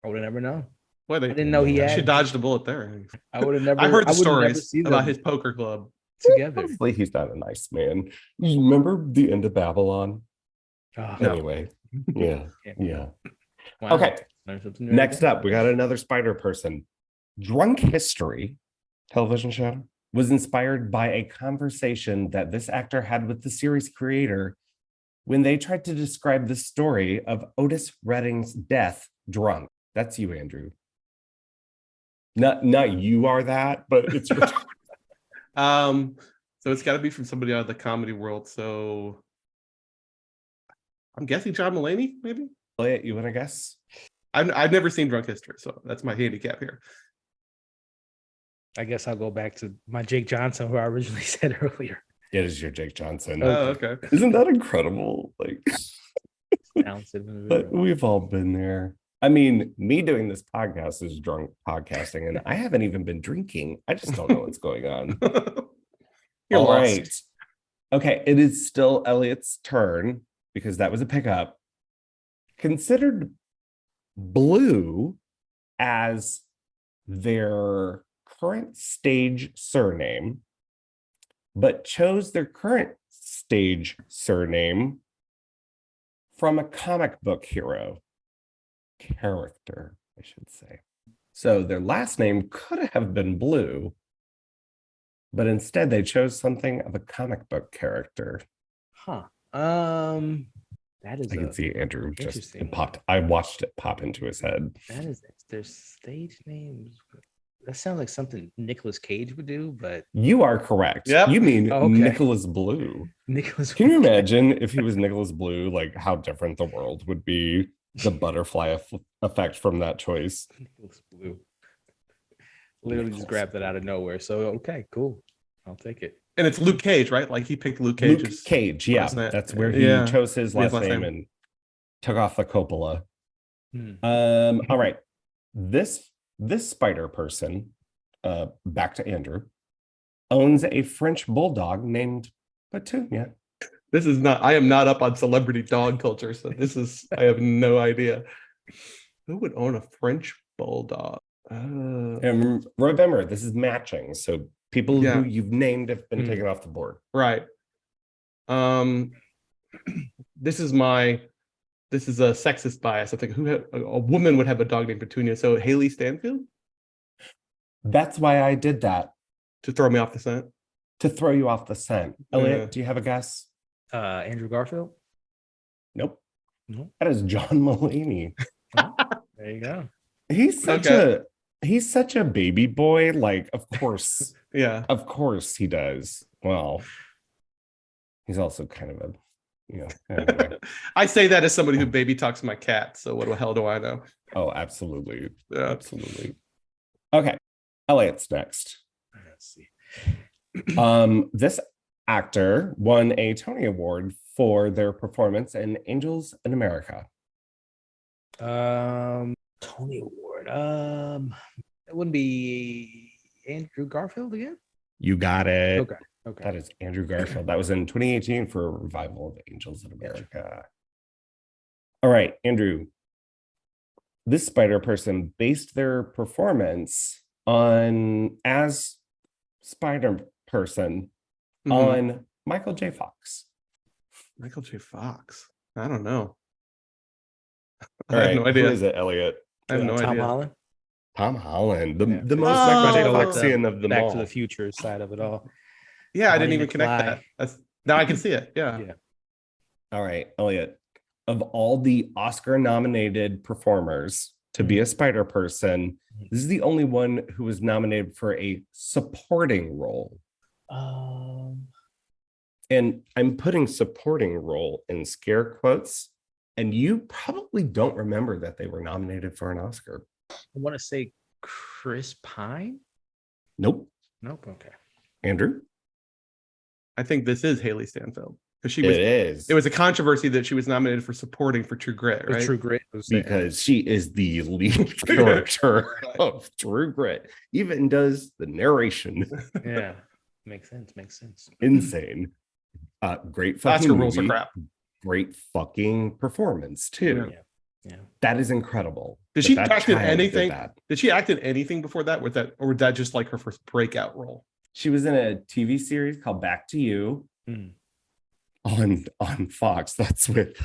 I would have never known. Well, I didn't know he had. She dodged a bullet there. I would have never. I heard the would never stories see them about his poker club. together. Honestly, he's not a nice man. You remember the end of Babylon? Oh, Anyway, yeah. Wow. Okay. Learn something new Next every day. up, we got another spider person. Drunk History television show was inspired by a conversation that this actor had with the series creator when they tried to describe the story of Otis Redding's death drunk. That's you, Andrew. Not you are that, but it's your So it's got to be from somebody out of the comedy world. So I'm guessing John Mulaney, maybe. Elliott, you want to guess? I've never seen Drunk History, so that's my handicap here. I guess I'll go back to my Jake Johnson, who I originally said earlier. It is your Jake Johnson. Oh, okay. Isn't that incredible? Like, Talented but we've all been there. I mean, me doing this podcast is drunk podcasting, and I haven't even been drinking. I just don't know what's going on. You're All lost. right. Okay, it is still Elliott's turn because that was a pickup. Considered Blue as their current stage surname, but chose their current stage surname from a comic book hero character, I should say. So their last name could have been Blue, but instead they chose something of a comic book character. Huh. That is I can see Andrew just interesting it popped. I watched it pop into his head. that is their stage names. That sounds like something Nicolas Cage would do, but You are correct. Yep. You mean Oh, okay. Nicholas Blue. Nicholas. Can you imagine if he was Nicholas Blue, like how different the world would be? The butterfly effect from that choice. Nicholas Blue. Literally just grabbed that out of nowhere. So okay, cool. I'll take it. And it's Luke Cage, right? Like he picked Luke Cage's Luke Cage, yeah. last name. That's where he Yeah. chose his last last name name. and Took off the Coppola. Hmm. All right. This spider person, back to Andrew, owns a French bulldog named Petunia. This is not. I am not up on celebrity dog culture, so this is. I have no idea. Who would own a French bulldog? And remember, this is matching, so people Yeah. who you've named have been taken off the board. Right. This is a sexist bias. I think a woman would have a dog named Petunia. So Haley Stanfield, That's why I did that, to throw me off the scent. to throw you off the scent. Elliott, do you have a guess? Andrew Garfield. Nope. Nope. That is John Mulaney. There you go. He's such a baby boy. Like, of course, Yeah. of course he does. Well, he's also kind of a, anyway. I say that as somebody who baby talks my cat. So what the hell do I know? Oh, absolutely. Yeah. Absolutely. Okay. Elliott's next. Let's see. This actor won a Tony Award for their performance in Angels in America. Tony Award. It wouldn't be Andrew Garfield again. You got it. Okay. That is Andrew Garfield. That was in 2018 for a revival of Angels in America. All right, Andrew. This spider person based their performance as Spider Person on Michael J. Fox. Michael J. Fox. I don't know. All I right, have no idea. who is it, Elliott? I have no Tom idea. Holland. Tom Holland, the Yeah. most Michael J. Foxian of them Back all. to the Future side of it all. Yeah, I Marty didn't even connect McFly. that. Now I can see it. Yeah. Yeah. All right, Elliott. Of all the Oscar-nominated performers to be a spider person, this is the only one who was nominated for a supporting role. And I'm putting supporting role in scare quotes, and you probably don't remember that they were nominated for an Oscar. I want to say Chris Pine. Nope. Nope. Okay. Andrew? I think this is Haley Stanfield. Because It is. It was a controversy that she was nominated for supporting for True Grit, right? True Grit. Was because she is the lead character of True Grit, even does the narration. Yeah. Makes sense. Insane. Great fucking Oscar rules are movie. crap. Great fucking performance too. Yeah. That is incredible. Did she that act in child did anything? that. Did she act in anything before that? Or was that just like her first breakout role? She was in a TV series called Back to You on Fox. That's with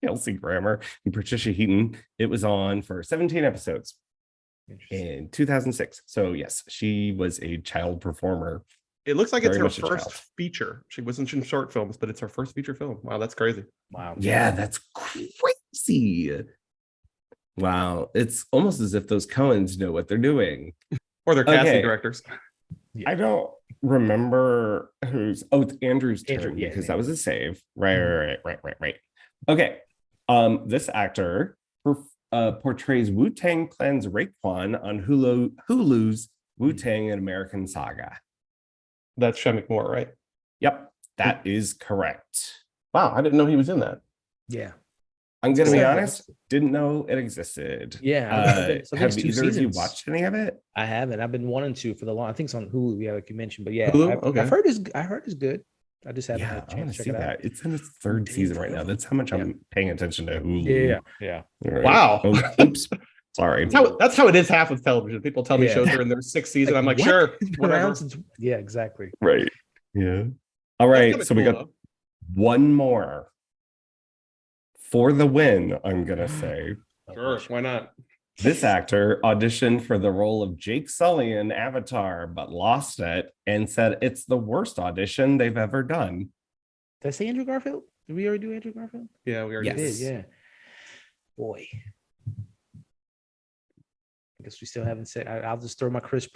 Kelsey Grammer and Patricia Heaton. It was on for 17 episodes in 2006. So yes, she was a child performer. It looks like it's Very her much a first child. feature. She wasn't in short films, but it's her first feature film. Wow, that's crazy. Wow. Yeah, that's crazy. Wow, it's almost as if those Coens know what they're doing. Or their casting Okay. directors. I don't remember it's Andrew's turn Andrew, yeah, because that was a save. Right. Okay. This actor portrays Wu-Tang Clan's Raekwon on Hulu's Wu-Tang: An American Saga. That's Shemmick Moore, right? Yep, that is correct. Wow, I didn't know he was in that. Yeah. I'm gonna be Yeah. honest, didn't know it existed. Yeah. So Have there's 2 either of you seasons. watched any of it? I haven't. I've been wanting to for the long. I think it's on Hulu. Yeah, like you mentioned. But yeah, Hulu? Okay. I've heard it's good. I just haven't Yeah, had a I want chance to to see check it out. that. It's in its 3rd season right now. That's how much I'm paying attention to Hulu. Yeah. All right. Wow. Oh, oops. Sorry. That's how it is half of television. People tell me Yeah. shows are in their 6th season. I'm like, what? sure, It's been whatever. around since- Yeah, exactly. Right. Yeah. All That's right. kinda So we cool, got though. one more for the win, I'm going to say. Sure, why not? This actor auditioned for the role of Jake Sully in Avatar, but lost it and said it's the worst audition they've ever done. Did I say Andrew Garfield? Did we already do Andrew Garfield? Yeah, we already Yes. We did, yeah. Boy. I guess we still haven't said. I'll just throw my Chris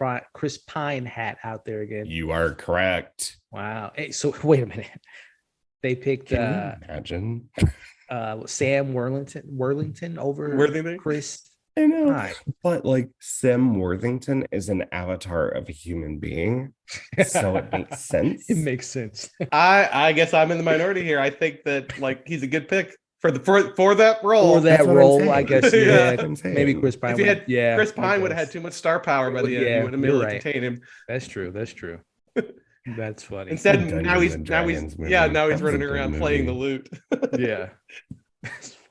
Pine hat out there again. You are correct. Wow. Hey, so wait a minute. They picked Can you imagine? Sam Worthington over Worthington? Chris I know. Pine. But like Sam Worthington is an avatar of a human being. So it makes sense. It makes sense. I guess I'm in the minority here. I think that like he's a good pick for that role. For that That's what I'm role, saying. I guess. Yeah. Yeah, That's what I'm saying. maybe Chris Pine. If he had Chris I Pine would have had guess. too much star power by the end. Yeah, You wouldn't have been you're able to right. contain him. That's true. That's funny. Instead, The now he's Dungeons and now he's Dragons movie. now That he's was a running good around playing the movie. lute. Yeah.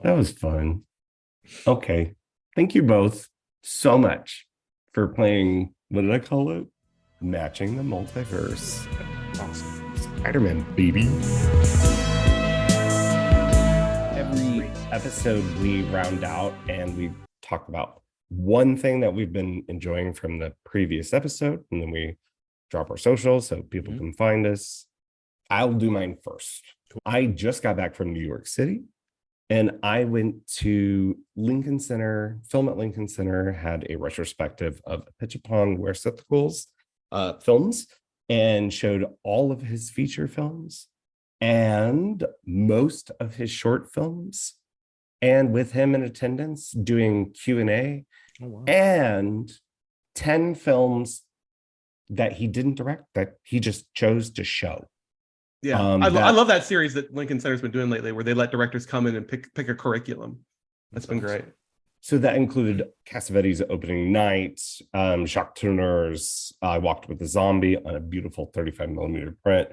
That was fun. Okay. Thank you both so much for playing, what did I call it? Matching the Multiverse. Awesome. Spider-Man, baby. Every episode we round out and we talk about one thing that we've been enjoying from the previous episode, and then we drop our socials so people can find us. I'll do mine first. I just got back from New York City and I went to Lincoln Center. Film at Lincoln Center had a retrospective of Pitchapong Weerasethakul's films and showed all of his feature films and most of his short films, and with him in attendance doing Q&A. Oh, wow. And 10 films that he didn't direct that he just chose to show. Yeah, I love that series that Lincoln Center's been doing lately, where they let directors come in and pick a curriculum. That's been great. So that included Cassavetes' Opening Night, Jacques Tourneur's I Walked with a Zombie on a beautiful 35mm print.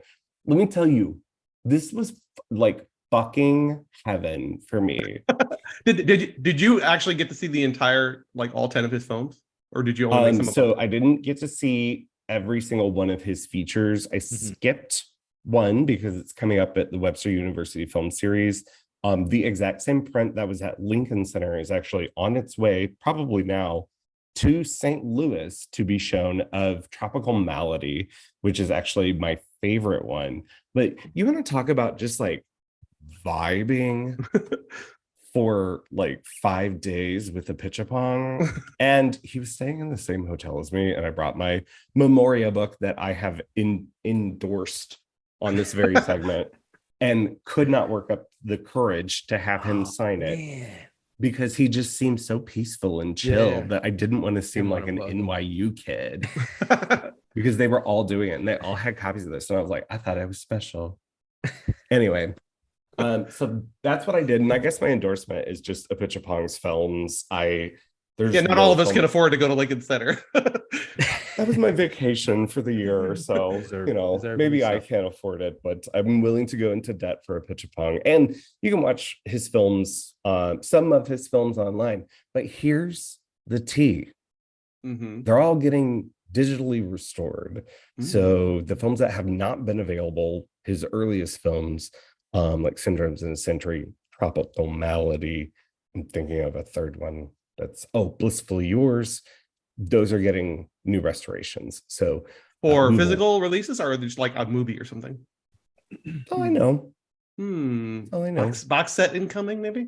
Let me tell you, this was like fucking heaven for me. Did you actually get to see the entire, like, all 10 of his films, or did you only some of So them? I didn't get to see every single one of his features. I skipped one because it's coming up at the Webster University Film Series. The exact same print that was at Lincoln Center is actually on its way, probably now, to St. Louis to be shown, of Tropical Malady, which is actually my favorite one. But you want to talk about just like vibing for like 5 days with a Pitchapong. And he was staying in the same hotel as me, and I brought my Memoria book that I have endorsed on this very segment, and could not work up the courage to have him sign it. Man. Because he just seemed so peaceful and chill Yeah. that I didn't want to seem like an NYU kid. Because they were all doing it and they all had copies of this, and I was like, I thought I was special. Anyway, so that's what I did, and I guess my endorsement is just a Pitchapong's films. Not all of us can afford to go to Lincoln Center. That was my vacation for the year, so maybe I can't afford it, but I'm willing to go into debt for a Pitchapong. And you can watch his films, some of his films online. But here's the tea: they're all getting digitally restored. So the films that have not been available, his earliest films, like Syndromes in a Century, Tropical Malady, I'm thinking of a third one that's Blissfully Yours. Those are getting new restorations. So or physical releases, or just like a movie or something. Oh, I know. Oh, I know. Box set incoming, maybe.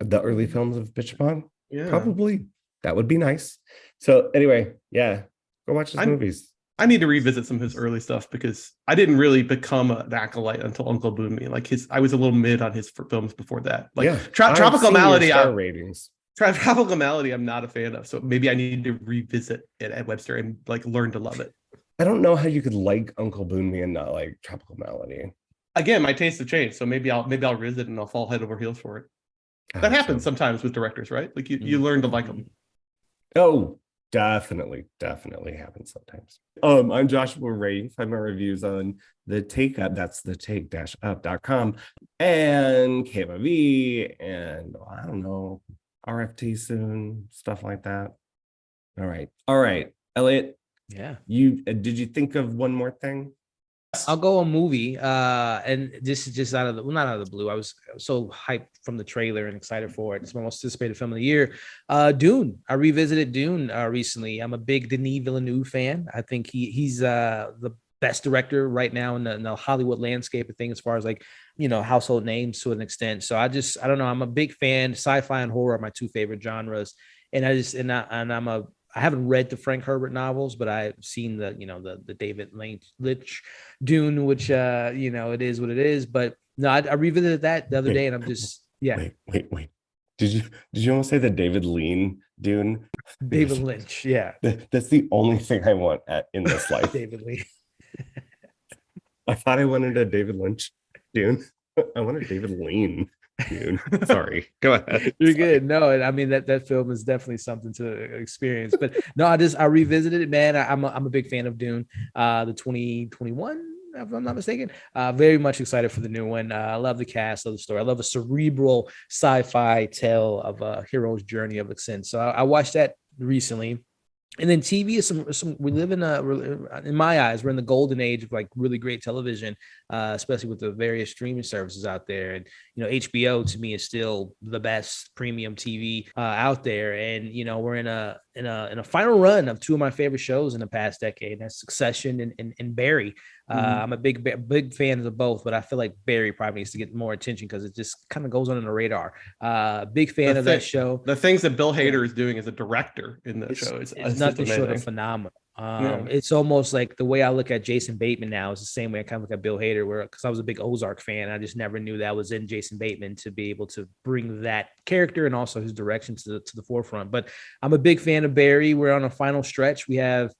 The early films of Pitchapong. Yeah, probably. That would be nice. So anyway, yeah, go watch his movies. I need to revisit some of his early stuff because I didn't really become an acolyte until Uncle Boonmee. Like I was a little mid on his films before that. Like Tropical Malady. Ratings. Tropical Malady, I'm not a fan of, so maybe I need to revisit it at Webster and like learn to love it. I don't know how you could like Uncle Boonmee and not like Tropical Malady. Again, my tastes have changed, so maybe I'll visit and I'll fall head over heels for it. That happens sometimes with directors, right? Like you learn to like them. Oh, definitely happens sometimes. I'm Joshua Ray. Find my reviews on the Take Up. That's the take-up.com and KMIV, and I don't know, RFT soon, stuff like that. All right, Elliott. Yeah. Did you think of one more thing? I'll go a movie, and this is just not out of the blue. I was so hyped from the trailer and excited for it. It's my most anticipated film of the year. Dune. I revisited Dune recently. I'm a big Denis Villeneuve fan. I think he's the best director right now in the Hollywood landscape of things, as far as like, household names to an extent. So I don't know. I'm a big fan. Sci-fi and horror are my two favorite genres, and I haven't read the Frank Herbert novels, but I've seen the David Lynch Dune, which it is what it is. But no, I revisited that the other day, and I'm just Wait. Did you almost say the David Lean Dune? David Lynch, yeah. That's the only thing I want in this life. David Lean. I thought I wanted a David Lynch Dune. I wanted David Lean. Dune. Sorry, go ahead. You're Sorry. good. No, and I mean that film is definitely something to experience. But no, I revisited it, man. I'm a big fan of Dune, the 2021, if I'm not mistaken. Very much excited for the new one. I love the cast, love the story. I love a cerebral sci-fi tale of a hero's journey of ascent. So I watched that recently. And then TV is some we live in my eyes, we're in the golden age of like really great television, especially with the various streaming services out there. And HBO to me is still the best premium TV out there. And we're in a final run of two of my favorite shows in the past decade. That's Succession and Barry. I'm a big fan of both, but I feel like Barry probably needs to get more attention because it just kind of goes under the radar. Big fan of that show. The things that Bill Hader is doing as a director in that show is nothing short of phenomenal. It's almost like the way I look at Jason Bateman now is the same way I kind of look at Bill Hader, where because I was a big Ozark fan, I just never knew that was in Jason Bateman to be able to bring that character and also his direction to the forefront. But I'm a big fan of Barry. We're on a final stretch. We have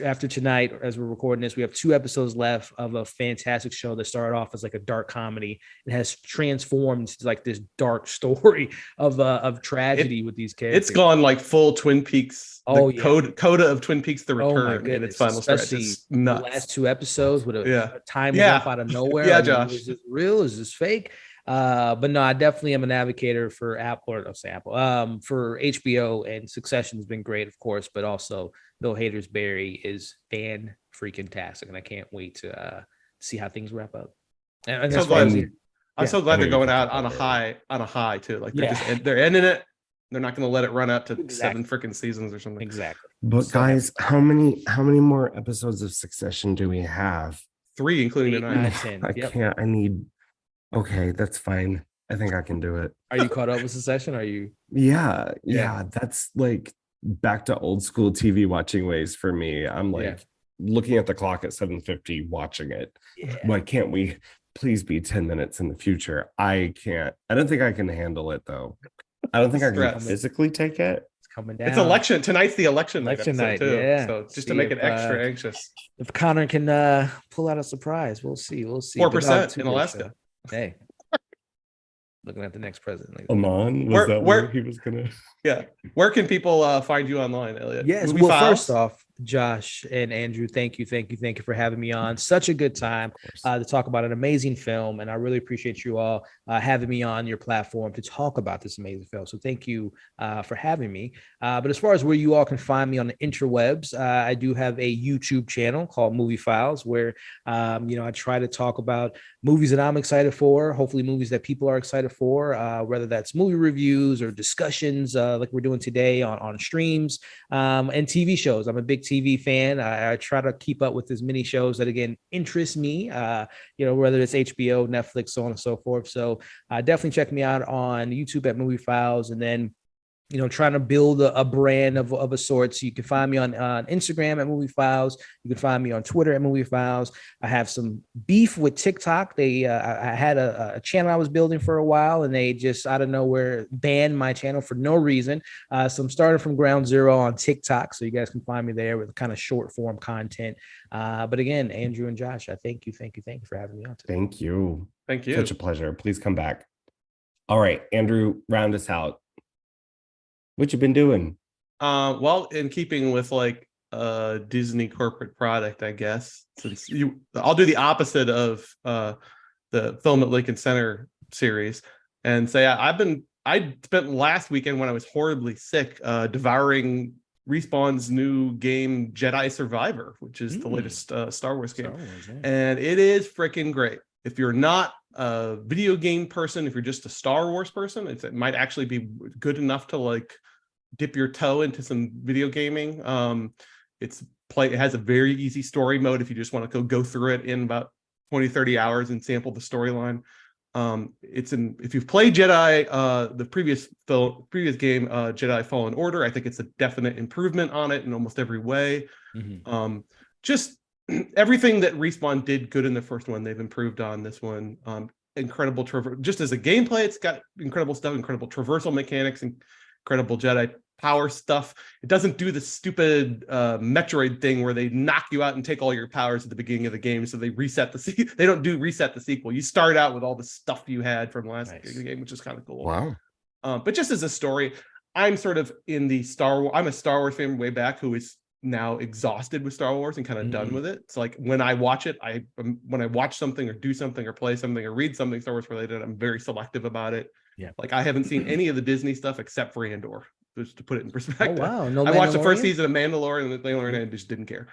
after tonight, as we're recording this, we have 2 episodes left of a fantastic show that started off as like a dark comedy. It has transformed to like this dark story of tragedy with these characters. It's gone like full Twin Peaks. Coda of Twin Peaks: The Return in its final stretch. It's nuts. The last 2 episodes with a time jump out of nowhere. Josh. Is this real? Is this fake? But no, I definitely am an advocate for Apple, for HBO, and Succession has been great, of course, but also Bill Hader's Barry is fan freaking tastic, and I can't wait to see how things wrap up. And I'm so glad they're going out on a high too. Like they're ending it. They're not going to let it run out to 7 freaking seasons or something. Exactly. But guys, how many more episodes of Succession do we have? 3, including tonight. 10. I can't. I need. Okay, that's fine. I think I can do it. Are you caught up with Succession? Are you? Yeah. That's like back to old school TV watching ways for me. I'm like looking at the clock at 7:50 watching it. Why can't we please be 10 minutes in the future? I can't. I don't think I can handle it though. I don't think I can physically take it. It's coming down. It's election. Tonight's the election night too. Yeah. So just to make it extra anxious. If Connor can pull out a surprise, we'll see. 4% in Alaska. Hey. Looking at the next president. Amon, was that where he was gonna? Yeah. Where can people find you online, Elliott? Yes. Well, first off, Josh and Andrew, thank you for having me on. Such a good time to talk about an amazing film, and I really appreciate you all having me on your platform to talk about this amazing film. So thank you for having me. But as far as where you all can find me on the interwebs, I do have a YouTube channel called Movie Files, where I try to talk about movies that I'm excited for, hopefully movies that people are excited for, whether that's movie reviews or discussions like we're doing today on streams, and TV shows. I'm a big TV fan. I try to keep up with as many shows that again interest me, whether it's HBO, Netflix, so on and so forth. So definitely check me out on YouTube at Movie Files, and then trying to build a brand of a sort. So you can find me on Instagram at Movie Files. You can find me on Twitter at Movie Files. I have some beef with TikTok. I had a channel I was building for a while, and they just out of nowhere banned my channel for no reason. So I'm starting from ground zero on TikTok. So you guys can find me there with kind of short form content. But again, Andrew and Josh, I thank you for having me on today. Thank you. Thank you. Such a pleasure. Please come back. All right, Andrew, round us out. What you been doing? Well, in keeping with like Disney corporate product, I guess, I'll do the opposite of the Film at Lincoln Center series and say I spent last weekend when I was horribly sick devouring Respawn's new game Jedi Survivor, which is the latest Star Wars game. And it is freaking great. If you're not a video game person, if you're just a Star Wars person, it might actually be good enough to like dip your toe into some video gaming. It has a very easy story mode if you just want to go through it in about 20-30 hours and sample the storyline. If you've played Jedi, the previous game, Jedi Fallen Order, I think it's a definite improvement on it in almost every way. Just everything that Respawn did good in the first one, they've improved on this one. Incredible just as a gameplay, it's got incredible stuff, incredible traversal mechanics, incredible Jedi power stuff. It doesn't do the stupid Metroid thing where they knock you out and take all your powers at the beginning of the game, so they reset they don't do reset the sequel. You start out with all the stuff you had from the last game, which is kind of cool. Wow. But just as a story, I'm sort of in the Star Wars. I'm a Star Wars fan way back who is now exhausted with Star Wars and kind of done with it. So like when I watch it, when I watch something or do something or play something or read something Star Wars related, I'm very selective about it. Yeah. Like I haven't seen any of the Disney stuff except for Andor, just to put it in perspective. Oh, wow. No, I watched the first season of Mandalorian and the Mandalorian and just didn't care.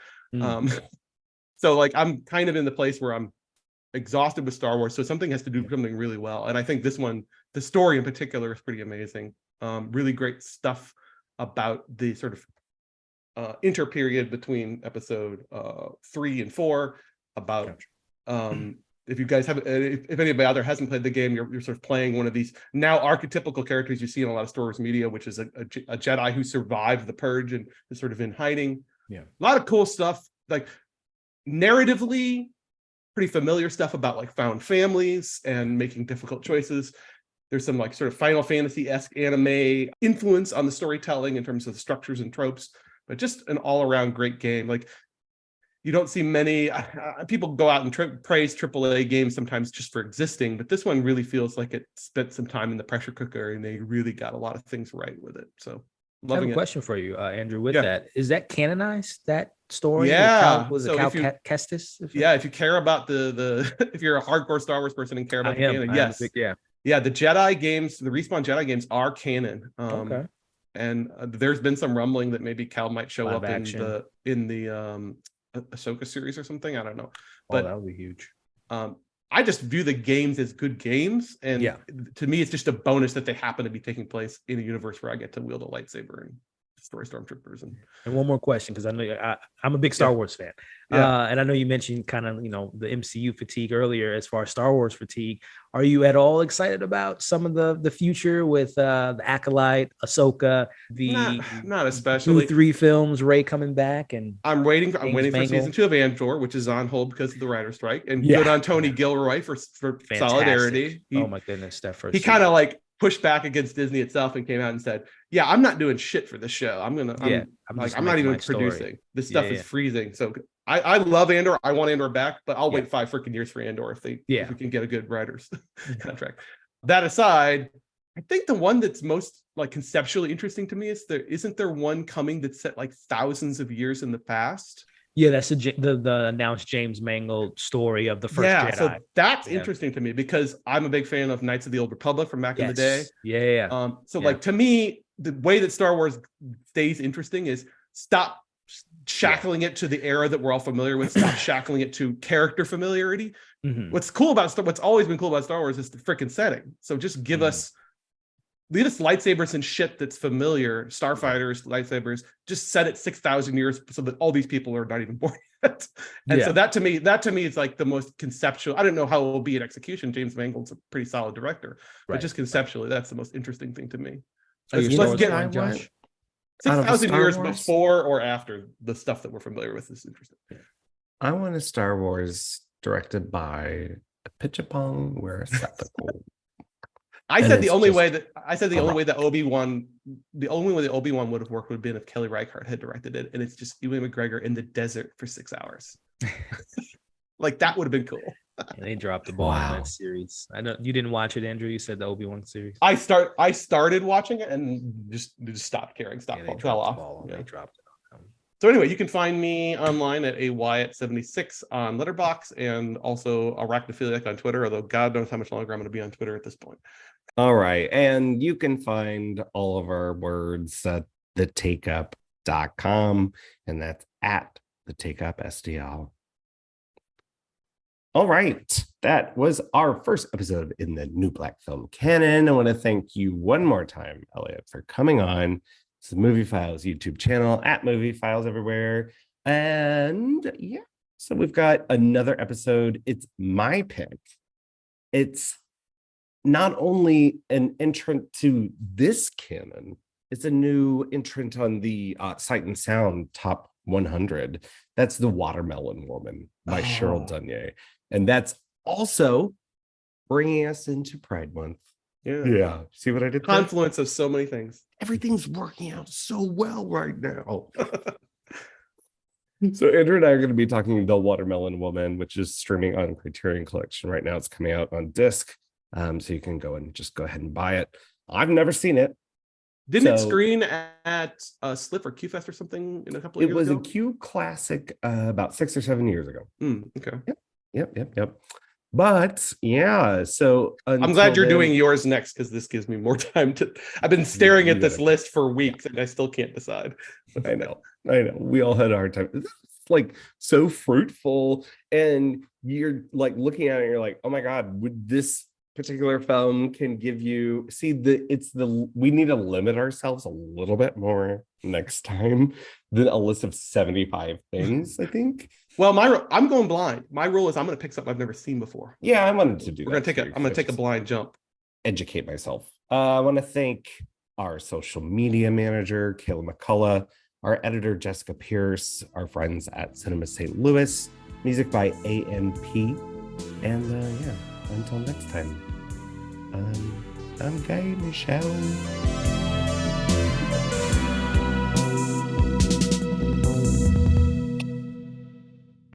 So like I'm kind of in the place where I'm exhausted with Star Wars. So something has to do something really well. And I think this one, the story in particular, is pretty amazing. Really great stuff about the sort of interperiod between episode 3 and 4 about if you guys haven't, if anybody out there hasn't played the game, you're sort of playing one of these now archetypical characters you see in a lot of Star Wars media, which is a Jedi who survived the Purge and is sort of in hiding. Yeah, a lot of cool stuff, like narratively pretty familiar stuff about like found families and making difficult choices. There's some like sort of Final Fantasy-esque anime influence on the storytelling in terms of the structures and tropes, but just an all-around great game. Like you don't see many people go out and praise AAA games sometimes just for existing, but this one really feels like it spent some time in the pressure cooker and they really got a lot of things right with it. So I have a question for you, Andrew, with that. Is that canonized, that story? Yeah. Was it Cal Kestis? Yeah, if you care about the if you're a hardcore Star Wars person and care about the canon, yes. Yeah, the Jedi games, the Respawn Jedi games are canon. Okay. And there's been some rumbling that maybe Cal might show up in the Ahsoka series or something. I don't know. But that would be huge. I just view the games as good games. And to me, it's just a bonus that they happen to be taking place in a universe where I get to wield a lightsaber and destroy stormtroopers. And one more question, because I know I'm a big Star Wars fan. And I know you mentioned kind of, the MCU fatigue earlier as far as Star Wars fatigue. Are you at all excited about some of the future with the Acolyte, Ahsoka, not especially 2-3 films, Rey coming back? And I'm waiting for season 2 of Andor, which is on hold because of the writer's strike. And good on Tony Gilroy for solidarity. Oh my goodness, that first he kind of like pushed back against Disney itself and came out and said, yeah, I'm not doing shit for this show. I'm not even producing. This stuff is freezing. So I love Andor. I want Andor back, but I'll wait 5 freaking years for Andor if we can get a good writer's contract. That aside, I think the one that's most like conceptually interesting to me is isn't there one coming that's set like thousands of years in the past? Yeah, that's the announced James Mangold story of the first Jedi. So that's interesting to me because I'm a big fan of Knights of the Old Republic from back in the day. Like to me, the way that Star Wars stays interesting is stop shackling it to the era that we're all familiar with. Stop shackling it to character familiarity. What's always been cool about Star Wars is the freaking setting. So just leave us lightsabers and shit that's familiar, starfighters, lightsabers, just set it 6,000 years so that all these people are not even born yet. And so that to me is like the most conceptual. I don't know how it will be in execution. James Mangold's a pretty solid director, but just conceptually, that's the most interesting thing to me. Let's get 6,000 years before or after the stuff that we're familiar with is interesting. I want a Star Wars directed by a Pitchapong receptacle. I said the only way that Obi-Wan would have worked would have been if Kelly Reichardt had directed it, and it's just Ewan McGregor in the desert for 6 hours. Like that would have been cool. And they dropped the ball in that series. I know you didn't watch it, Andrew. You said the Obi-Wan series. I started watching it and just stopped caring. Fell off. They dropped it. So anyway, you can find me online at AWyatt76 on Letterboxd and also Arachnophiliac on Twitter, although God knows how much longer I'm going to be on Twitter at this point. All right. And you can find all of our words at thetakeup.com, and that's at thetakeup STL. All right. That was our first episode in the New Black Film Canon. I want to thank you one more time, Elliott, for coming on. It's the Movie Files YouTube channel at Movie Files everywhere. And so we've got another episode. It's my pick. It's not only an entrant to this canon, it's a new entrant on the Sight and Sound Top 100. That's The Watermelon Woman by Cheryl Dunye. And that's also bringing us into Pride Month. Yeah. See what I did there? Confluence of so many things. Everything's working out so well right now. So Andrew and I are going to be talking The Watermelon Woman, which is streaming on Criterion Collection right now. It's coming out on disc, so you can go ahead and buy it. I've never seen it. Didn't it screen at Sliff or QFest or something in a couple of years ago? It was a Q Classic about 6 or 7 years ago. Okay. Yep. But yeah, so I'm glad you're doing yours next because this gives me more time to. I've been staring at this list for weeks and I still can't decide. I know. We all had a hard time. It's like so fruitful, and you're like looking at it, and you're like, oh my god, would this particular film can give you we need to limit ourselves a little bit more next time than a list of 75 things, I think. Well, I'm going blind. My rule is I'm going to pick something I've never seen before. Yeah, I wanted to do that. I'm going to take a blind jump. Educate myself. I want to thank our social media manager, Kayla McCullough, our editor, Jessica Pierce, our friends at Cinema St. Louis, music by AMP. And until next time, I'm Guy Michelle.